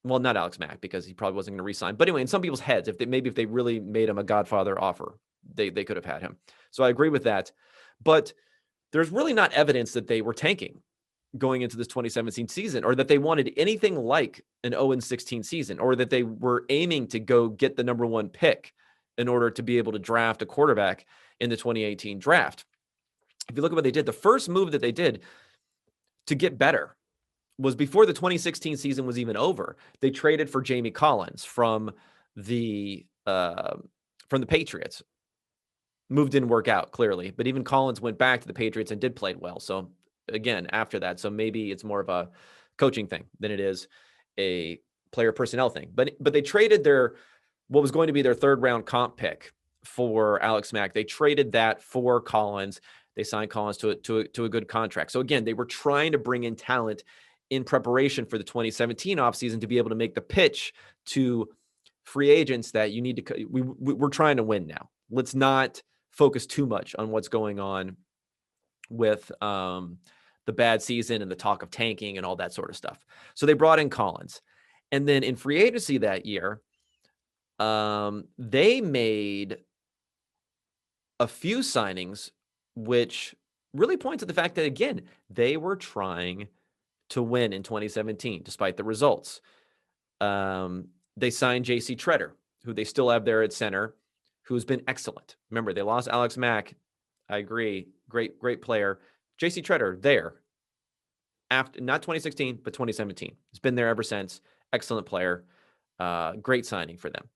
Well, not Alex Mack, because he probably wasn't going to re-sign. But anyway, in some people's heads, if they really made him a Godfather offer, they could have had him. So I agree with that. But there's really not evidence that they were tanking going into this 2017 season, or that they wanted anything like an 0-16 season, or that they were aiming to go get the number 1 pick in order to be able to draft a quarterback in the 2018 draft. If you look at what they did, the first move that they did to get better was before the 2016 season was even over. They traded for Jamie Collins from the Patriots. Move didn't work out, clearly, but even Collins went back to the Patriots and did play well. So again, after that, so maybe it's more of a coaching thing than it is a player personnel thing. But they traded what was going to be their 3rd round comp pick for Alex Mack. They traded that for Collins. They signed Collins to a good contract. So again, they were trying to bring in talent in preparation for the 2017 offseason to be able to make the pitch to free agents that you need to, we're trying to win now. Let's not focus too much on what's going on with the bad season and the talk of tanking and all that sort of stuff. So they brought in Collins. And then in free agency that year, they made a few signings, which really point to the fact that, again, they were trying to win in 2017, despite the results. They signed J.C. Tretter, who they still have there at center, who's been excellent. Remember, they lost Alex Mack. I agree. Great player. J.C. Tretter there. After, not 2016, but 2017. He's been there ever since. Excellent player. Great signing for them.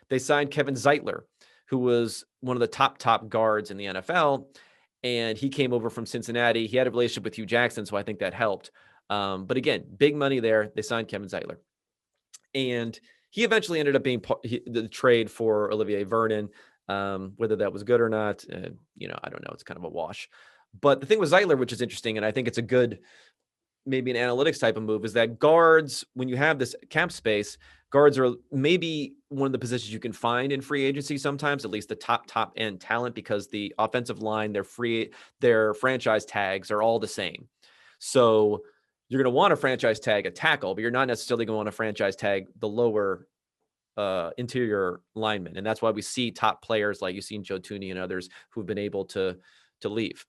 They signed Kevin Zeitler, who was one of the top guards in the NFL, and he came over from Cincinnati. He had a relationship with Hue Jackson, so I think that helped. But again, big money there. They signed Kevin Zeitler. And he eventually ended up being the trade for Olivier Vernon. Whether that was good or not, I don't know. It's kind of a wash. But the thing with Zeitler, which is interesting, and I think it's a good, maybe an analytics type of move, is that guards, when you have this cap space, guards are maybe one of the positions you can find in free agency sometimes, at least the top end talent, because the offensive line, their franchise tags are all the same. So you're going to want to franchise tag a tackle, but you're not necessarily going to want to franchise tag the lower interior linemen. And that's why we see top players like you've seen Joe Thuney and others who've been able to leave.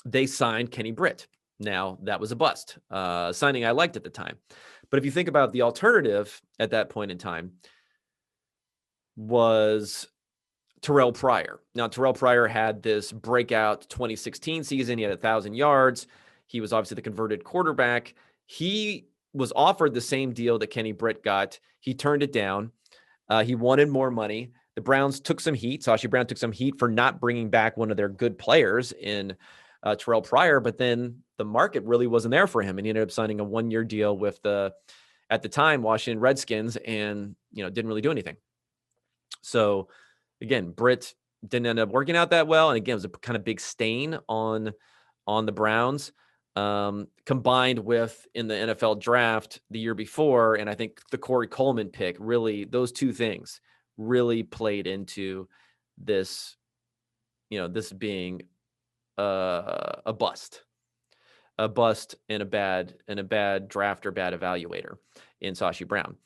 They signed Kenny Britt. Now, that was a bust. Signing I liked at the time. But if you think about the alternative at that point in time was Terrell Pryor. Now, Terrell Pryor had this breakout 2016 season. He had 1,000 yards. He was obviously the converted quarterback. He was offered the same deal that Kenny Britt got. He turned it down. He wanted more money. The Browns took some heat. Sashi Brown took some heat for not bringing back one of their good players in Terrell Pryor, but then the market really wasn't there for him, and he ended up signing a 1-year deal with at the time, Washington Redskins, and didn't really do anything. So again, Britt didn't end up working out that well, and again, it was a kind of big stain on the Browns. Combined with in the NFL draft the year before, and I think the Corey Coleman pick, really, those two things really played into this, this being a bust and a bad draft or bad evaluator in Sashi Brown.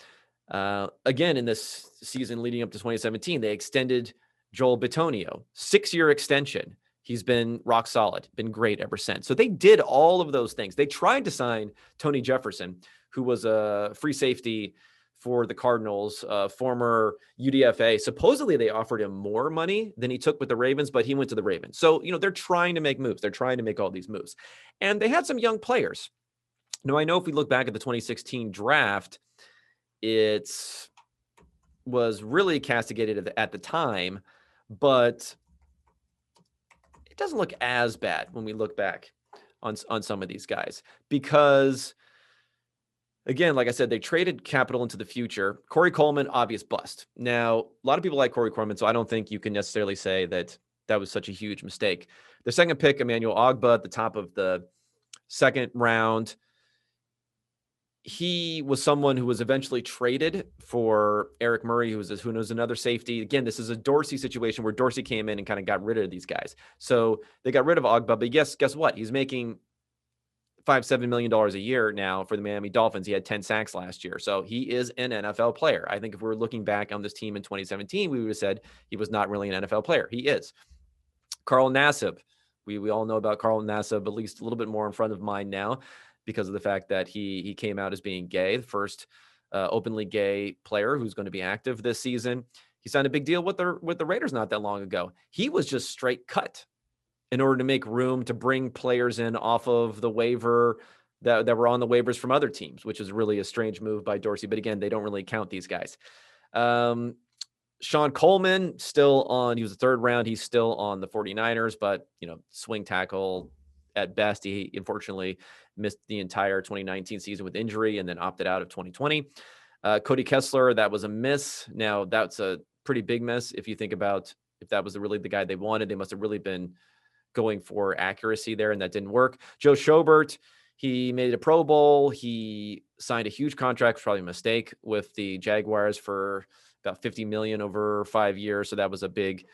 Again, in this season leading up to 2017, they extended Joel Bitonio, 6-year extension. He's been rock solid, been great ever since. So they did all of those things. They tried to sign Tony Jefferson, who was a free safety for the Cardinals, former UDFA. Supposedly they offered him more money than he took with the Ravens, but he went to the Ravens. So, they're trying to make moves. They're trying to make all these moves. And they had some young players. Now, I know if we look back at the 2016 draft, It was really castigated at the time, but it doesn't look as bad when we look back on some of these guys because, again, like I said, they traded capital into the future. Corey Coleman, obvious bust. Now, a lot of people like Corey Coleman, so I don't think you can necessarily say that that was such a huge mistake. The second pick, Emmanuel Ogbah, at the top of the second round, he was someone who was eventually traded for Eric Murray, who knows another safety. Again, this is a Dorsey situation where Dorsey came in and kind of got rid of these guys. So they got rid of Ogbah, but guess what? He's making $5-7 million a year now for the Miami Dolphins. He had 10 sacks last year. So he is an NFL player. I think if we were looking back on this team in 2017, we would have said he was not really an NFL player. He is. Carl Nassib. We all know about Carl Nassib, at least a little bit more in front of mind now, because of the fact that he came out as being gay, the first openly gay player who's going to be active this season. He signed a big deal with the Raiders not that long ago. He was just straight cut in order to make room to bring players in off of the waiver that were on the waivers from other teams, which is really a strange move by Dorsey. But again, they don't really count these guys. Sean Coleman, he was the third round. He's still on the 49ers, but, swing tackle at best. He unfortunately missed the entire 2019 season with injury and then opted out of 2020. Cody Kessler, that was a miss. Now, that's a pretty big miss. If you think about if that was really the guy they wanted, they must have really been going for accuracy there, and that didn't work. Joe Schobert, he made a Pro Bowl. He signed a huge contract, probably a mistake, with the Jaguars for about $50 million over 5 years. So that was a big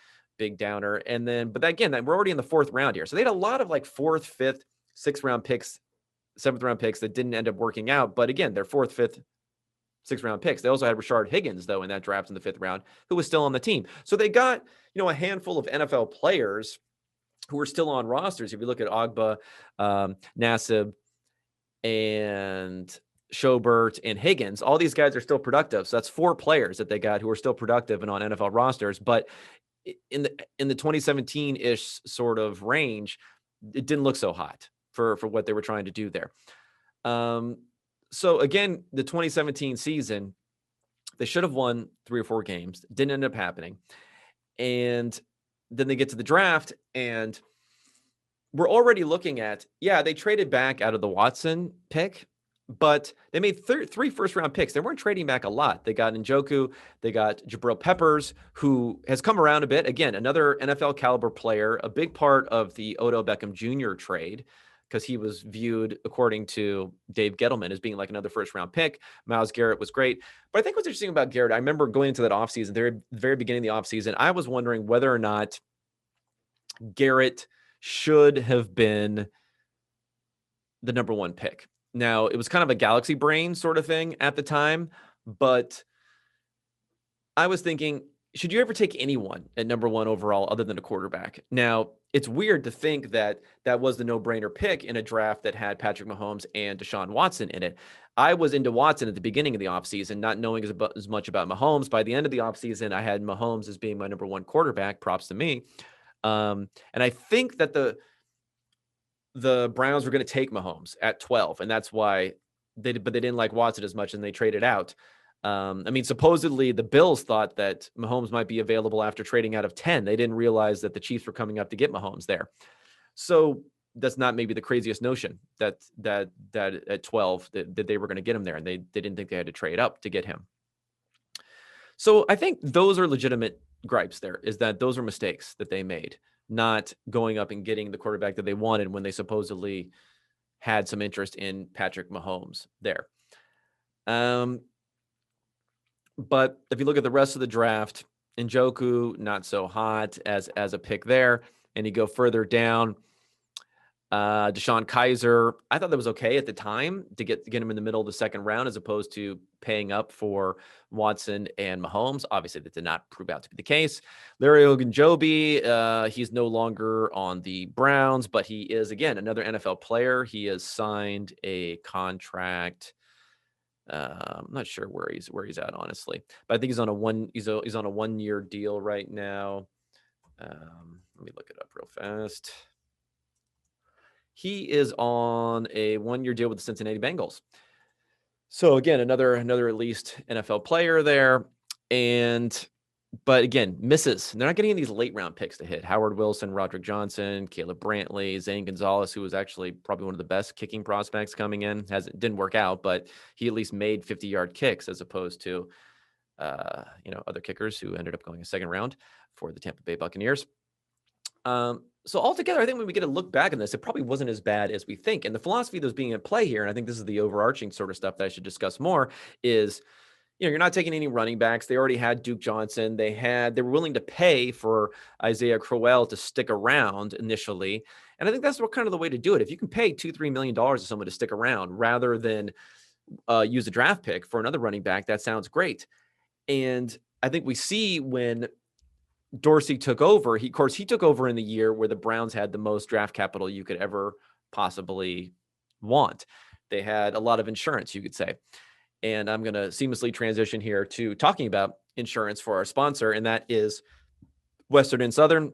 downer. And then, but again, we're already in the fourth round here. So they had a lot of like fourth, fifth, sixth round picks, seventh round picks that didn't end up working out. But again, they're fourth, fifth, sixth round picks. They also had Rashard Higgins, though, in that draft in the fifth round, who was still on the team. So they got, a handful of NFL players who are still on rosters. If you look at Ogbah, Nassib, and Schobert and Higgins, all these guys are still productive. So that's 4 players that they got who are still productive and on NFL rosters. But in the 2017-ish sort of range, it didn't look so hot for what they were trying to do there. So again, the 2017 season, they should have won 3 or 4 games. Didn't end up happening. And then they get to the draft, and we're already looking at, they traded back out of the Watson pick, but they made 3 first-round picks. They weren't trading back a lot. They got Njoku. They got Jabril Peppers, who has come around a bit. Again, another NFL-caliber player, a big part of the Odell Beckham Jr. trade, because he was viewed, according to Dave Gettleman, as being like another first-round pick. Myles Garrett was great. But I think what's interesting about Garrett, I remember going into that offseason, the very beginning of the offseason, I was wondering whether or not Garrett should have been the number 1 pick. Now, it was kind of a galaxy brain sort of thing at the time, but I was thinking, should you ever take anyone at number 1 overall other than a quarterback? Now, it's weird to think that that was the no-brainer pick in a draft that had Patrick Mahomes and Deshaun Watson in it. I was into Watson at the beginning of the offseason, not knowing as much about Mahomes. By the end of the offseason, I had Mahomes as being my number 1 quarterback. Props to me. And I think that the Browns were going to take Mahomes at 12, and that's why they didn't like Watson as much, and they traded out. Supposedly the Bills thought that Mahomes might be available after trading out of 10. They didn't realize that the Chiefs were coming up to get Mahomes there. So that's not maybe the craziest notion that at 12 that they were going to get him there, and they didn't think they had to trade up to get him. So I think those are legitimate gripes there, is that those are mistakes that they made, not going up and getting the quarterback that they wanted when they supposedly had some interest in Patrick Mahomes there. But if you look at the rest of the draft, Njoku, not so hot as a pick there. And you go further down, Deshaun Kaiser, I thought that was okay at the time to get him in the middle of the second round, as opposed to paying up for Watson and Mahomes. Obviously, that did not prove out to be the case. Larry Ogunjobi, he's no longer on the Browns, but he is, again, another NFL player. He has signed a contract. I'm not sure where he's at, honestly, but I think he's on a 1-year deal right now. Let me look it up real fast. He is on a 1-year deal with the Cincinnati Bengals. So again, another at least NFL player there. But again, misses. They're not getting these late round picks to hit. Howard Wilson, Roderick Johnson, Caleb Brantley, Zane Gonzalez, who was actually probably one of the best kicking prospects coming in. Didn't work out, but he at least made 50-yard kicks as opposed to other kickers who ended up going a second round for the Tampa Bay Buccaneers. So altogether, I think when we get a look back on this, it probably wasn't as bad as we think. And the philosophy that's being at play here, and I think this is the overarching sort of stuff that I should discuss more, is you're not taking any running backs. They already had Duke Johnson. They were willing to pay for Isaiah Crowell to stick around initially. And I think that's what kind of the way to do it. If you can pay $2-3 million to someone to stick around rather than use a draft pick for another running back, that sounds great. And I think we see when Dorsey took over, he took over in the year where the Browns had the most draft capital you could ever possibly want. They had a lot of insurance, you could say. And I'm going to seamlessly transition here to talking about insurance for our sponsor, and that is Western and Southern.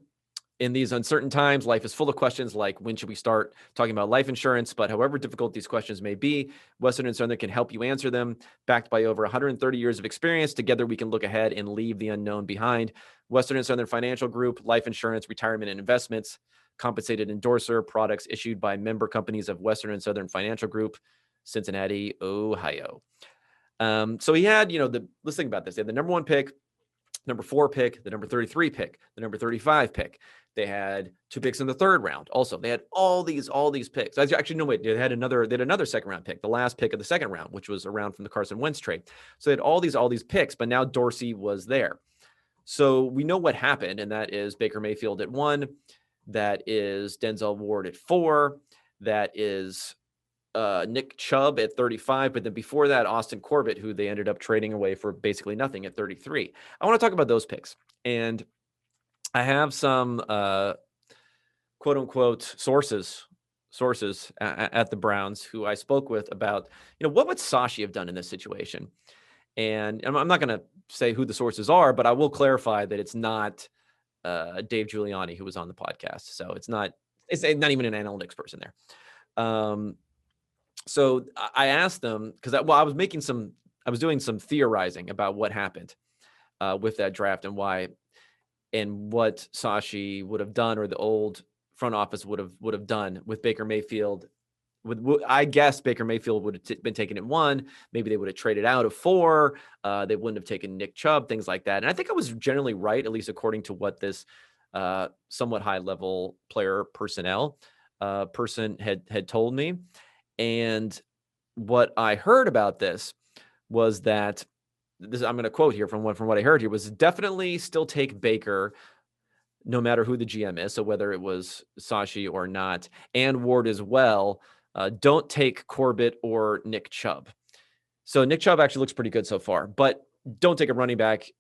In these uncertain times, life is full of questions like when should we start talking about life insurance? But however difficult these questions may be, Western and Southern can help you answer them. Backed by over 130 years of experience, together we can look ahead and leave the unknown behind. Western and Southern Financial Group, life insurance, retirement, and investments, compensated endorser, products issued by member companies of Western and Southern Financial Group, Cincinnati, Ohio. So he had, let's think about this. They had the number 1 pick, number 4 pick, the number 33 pick, the number 35 pick. They had 2 picks in the 3rd round. Also, they had all these picks. Actually, no, wait, they had another second round pick, the last pick of the 2nd round, which was around from the Carson Wentz trade. So they had all these picks, but now Dorsey was there. So we know what happened, and that is Baker Mayfield at 1. That is Denzel Ward at 4. That is Nick Chubb at 35, but then before that, Austin Corbett, who they ended up trading away for basically nothing at 33. I want to talk about those picks. And I have some quote unquote sources at the Browns who I spoke with about, what would Sashi have done in this situation? And I'm not going to say who the sources are, but I will clarify that it's not Dave Giuliani who was on the podcast. So it's not even an analytics person there. So I asked them because I was doing some theorizing about what happened with that draft and why, and what Sashi would have done, or the old front office would have done with Baker Mayfield. I guess Baker Mayfield would have been taken at 1. Maybe they would have traded out of 4. They wouldn't have taken Nick Chubb, things like that. And I think I was generally right, at least according to what this somewhat high level player personnel person had told me. And what I heard about this was that I'm going to quote here from what I heard here, was definitely still take Baker no matter who the GM is. So whether it was Sashi or not, and Ward as well. Don't take Corbett or Nick Chubb. So Nick Chubb actually looks pretty good so far, but don't take a running back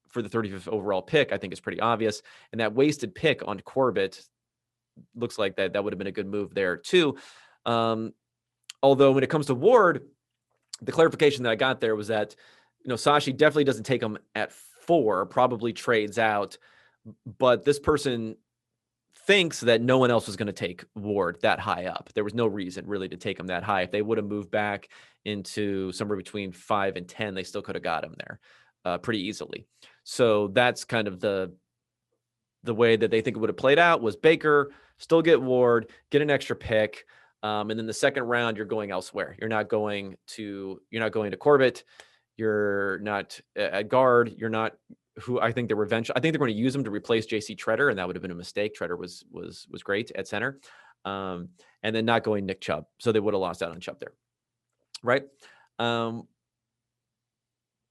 for the 35th overall pick. I think is pretty obvious. And that wasted pick on Corbett looks like that would have been a good move there too. Although when it comes to Ward, the clarification that I got there was that, Sashi definitely doesn't take him at 4, probably trades out, but this person thinks that no one else was going to take Ward that high up. There was no reason really to take him that high. If they would have moved back into somewhere between 5 and 10, they still could have got him there pretty easily. So that's kind of the way that they think it would have played out, was Baker, still get Ward, get an extra pick. And then the 2nd round, you're going elsewhere. You're not going to Corbett. You're not at guard. You're not who I think they're going to use him to replace JC Tretter, and that would have been a mistake. Tretter was great at center. And then not going Nick Chubb. So they would have lost out on Chubb there. Right.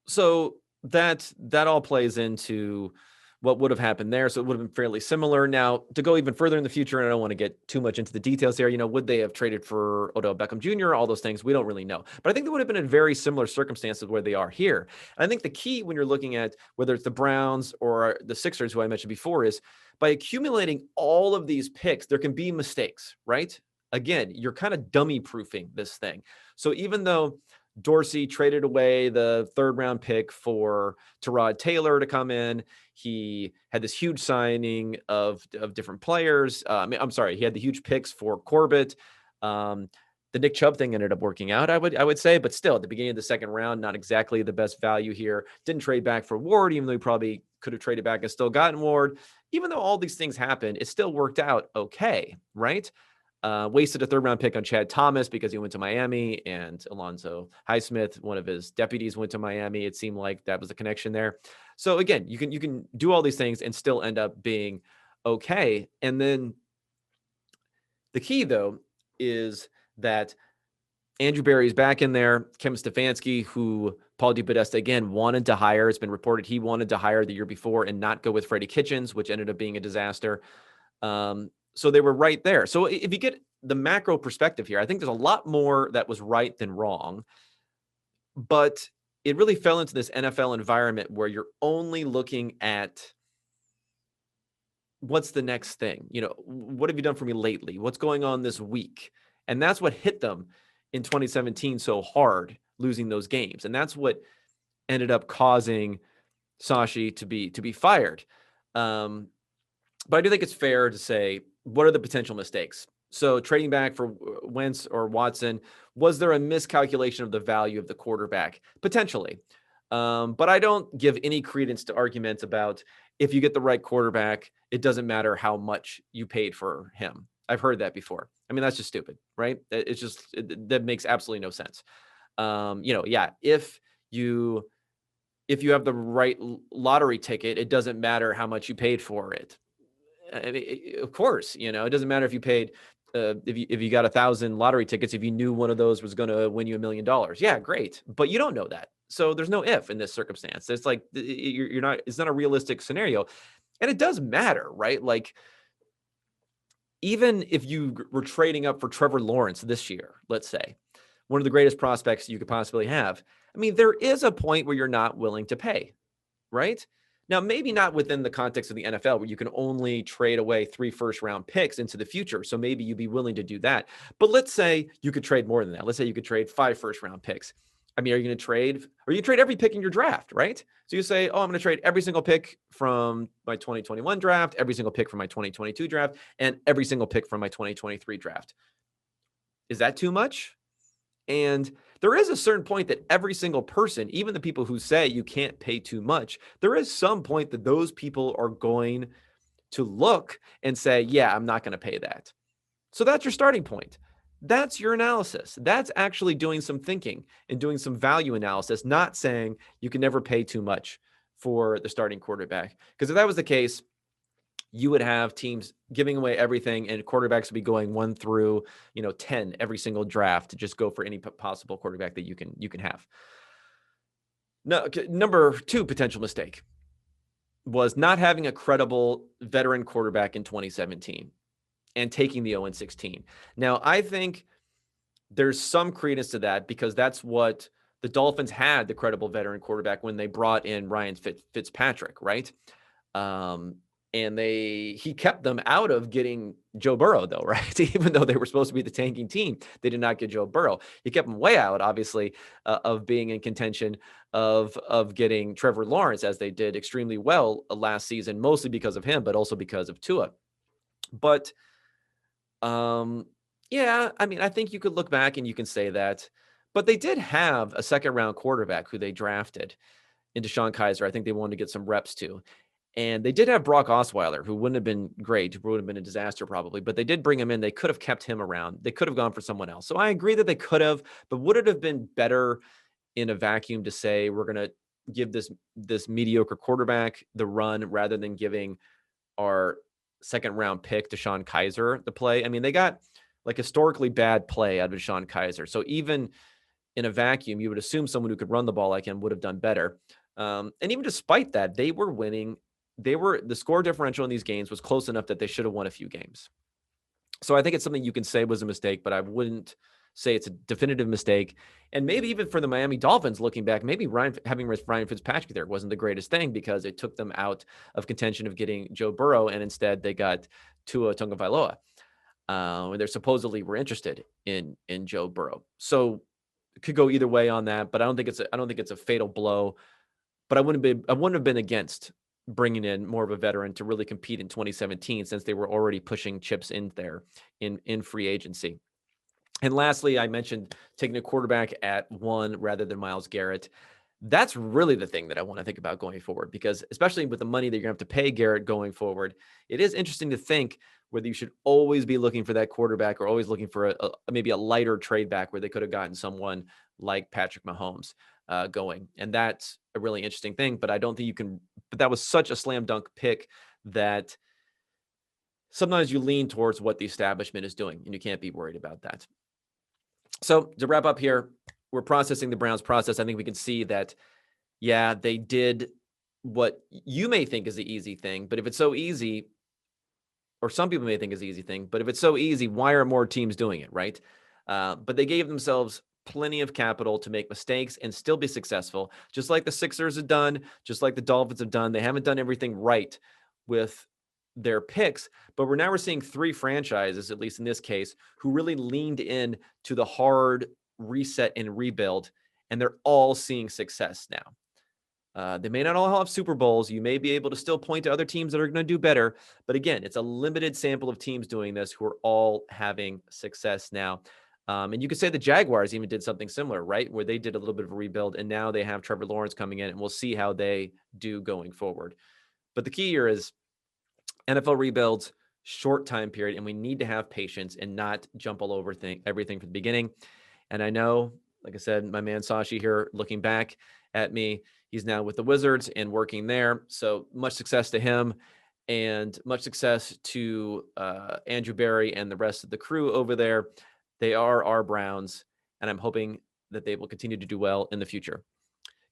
So that all plays into what would have happened there. So it would have been fairly similar. Now, to go even further in the future, and I don't want to get too much into the details here, would they have traded for Odell Beckham Jr., all those things? We don't really know. But I think they would have been in very similar circumstances where they are here. And I think the key when you're looking at whether it's the Browns or the Sixers, who I mentioned before, is by accumulating all of these picks, there can be mistakes, right? Again, you're kind of dummy proofing this thing. So even though Dorsey traded away the 3rd round pick for Tyrod Taylor to come in, he had this huge signing of different players. He had the huge picks for Corbett. The Nick Chubb thing ended up working out, I would say, but still at the beginning of the second round, not exactly the best value here. Didn't trade back for Ward, even though he probably could have traded back and still gotten Ward. Even though all these things happened, it still worked out okay, right? Wasted a third round pick on Chad Thomas because he went to Miami, and Alonzo Highsmith, one of his deputies, went to Miami. It seemed like that was the connection there. So again, you can do all these things and still end up being okay. And then the key though is that Andrew Berry is back in there. Kevin Stefanski, who Paul DePodesta, again, wanted to hire. It's been reported he wanted to hire the year before and not go with Freddie Kitchens, which ended up being a disaster. So they were right there. So if you get the macro perspective here, I think there's a lot more that was right than wrong. But it really fell into this NFL environment where you're only looking at what's the next thing? What have you done for me lately? What's going on this week? And that's what hit them in 2017 so hard, losing those games. And that's what ended up causing Sashi to be fired. But I do think it's fair to say, what are the potential mistakes? So trading back for Wentz or Watson, was there a miscalculation of the value of the quarterback? Potentially. But I don't give any credence to arguments about if you get the right quarterback, it doesn't matter how much you paid for him. I've heard that before. I mean, that's just stupid, right? That makes absolutely no sense. If you have the right lottery ticket, it doesn't matter how much you paid for it. I mean, of course, it doesn't matter if you paid, if you got 1,000 lottery tickets, if you knew one of those was going to win you $1 million. Yeah, great. But you don't know that. So there's no if in this circumstance. It's like, it's not a realistic scenario. And it does matter, right? Like, even if you were trading up for Trevor Lawrence this year, let's say, one of the greatest prospects you could possibly have, I mean, there is a point where you're not willing to pay, right? Now, maybe not within the context of the NFL where you can only trade away 3 first-round picks into the future. So maybe you'd be willing to do that. But let's say you could trade more than that. Let's say you could trade 5 first-round picks. I mean, are you going to trade, or you trade every pick in your draft, right? So you say, oh, I'm going to trade every single pick from my 2021 draft, every single pick from my 2022 draft, and every single pick from my 2023 draft. Is that too much? And there is a certain point that every single person, even the people who say you can't pay too much, there is some point that those people are going to look and say, yeah, I'm not going to pay that. So that's your starting point. That's your analysis. That's actually doing some thinking and doing some value analysis, not saying you can never pay too much for the starting quarterback. Because if that was the case, you would have teams giving away everything and quarterbacks would be going 1 through 10 every single draft to just go for any possible quarterback that you can have. No, number 2 potential mistake was not having a credible veteran quarterback in 2017 and taking the 0-16. Now, I think there's some credence to that because that's what the Dolphins had, the credible veteran quarterback, when they brought in Ryan Fitzpatrick, right? And he kept them out of getting Joe Burrow, though, right? Even though they were supposed to be the tanking team, they did not get Joe Burrow. He kept them way out, obviously, of being in contention of getting Trevor Lawrence, as they did extremely well last season, mostly because of him, but also because of Tua. But yeah, I mean, I think you could look back and you can say that. But they did have a second-round quarterback who they drafted in DeShone Kizer. I think they wanted to get some reps to. And they did have Brock Osweiler, who wouldn't have been great, who would have been a disaster probably, but they did bring him in. They could have kept him around. They could have gone for someone else. So I agree that they could have, but would it have been better in a vacuum to say we're going to give this mediocre quarterback the run rather than giving our second-round pick DeShone Kizer the play? I mean, they got like historically bad play out of DeShone Kizer. So even in a vacuum, you would assume someone who could run the ball like him would have done better. And even despite that, they were winning. The score differential in these games was close enough that they should have won a few games. So I think it's something you can say was a mistake, but I wouldn't say it's a definitive mistake. And maybe even for the Miami Dolphins, looking back, maybe having Ryan Fitzpatrick there wasn't the greatest thing because it took them out of contention of getting Joe Burrow, and instead they got Tua Tagovailoa. And they supposedly were interested in Joe Burrow. So it could go either way on that, but I don't think it's a fatal blow. But I wouldn't have been against bringing in more of a veteran to really compete in 2017 since they were already pushing chips in there in free agency. And lastly, I mentioned taking a quarterback at 1 rather than Myles Garrett. That's really the thing that I want to think about going forward, because especially with the money that you're going to have to pay Garrett going forward, it is interesting to think whether you should always be looking for that quarterback or always looking for maybe a lighter trade back where they could have gotten someone like Patrick Mahomes going. And that's a really interesting thing, but I don't think you can, but that was such a slam dunk pick that sometimes you lean towards what the establishment is doing and you can't be worried about that. So to wrap up here, we're processing the Browns process. I think we can see that, yeah, they did what you may think is the easy thing, but if it's so easy, or some people may think is the easy thing, but if it's so easy, why are more teams doing it, right? But they gave themselves plenty of capital to make mistakes and still be successful, just like the Sixers have done, just like the Dolphins have done. They haven't done everything right with their picks, but we're seeing 3 franchises, at least in this case, who really leaned in to the hard reset and rebuild, and they're all seeing success now. They may not all have Super Bowls. You may be able to still point to other teams that are going to do better. But again, it's a limited sample of teams doing this who are all having success now. And you could say the Jaguars even did something similar, right? Where they did a little bit of a rebuild, and now they have Trevor Lawrence coming in, and we'll see how they do going forward. But the key here is NFL rebuilds, short time period, and we need to have patience and not jump all over everything from the beginning. And I know, like I said, my man Sashi here looking back at me, he's now with the Wizards and working there. So much success to him, and much success to Andrew Berry and the rest of the crew over there. They are our Browns, and I'm hoping that they will continue to do well in the future.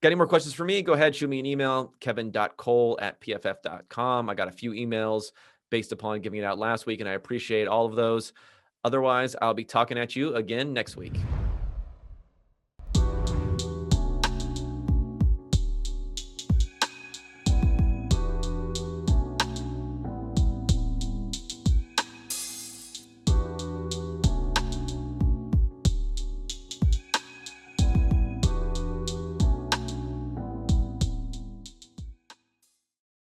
Got any more questions for me? Go ahead, shoot me an email, kevin.cole@pff.com. I got a few emails based upon giving it out last week, and I appreciate all of those. Otherwise, I'll be talking at you again next week.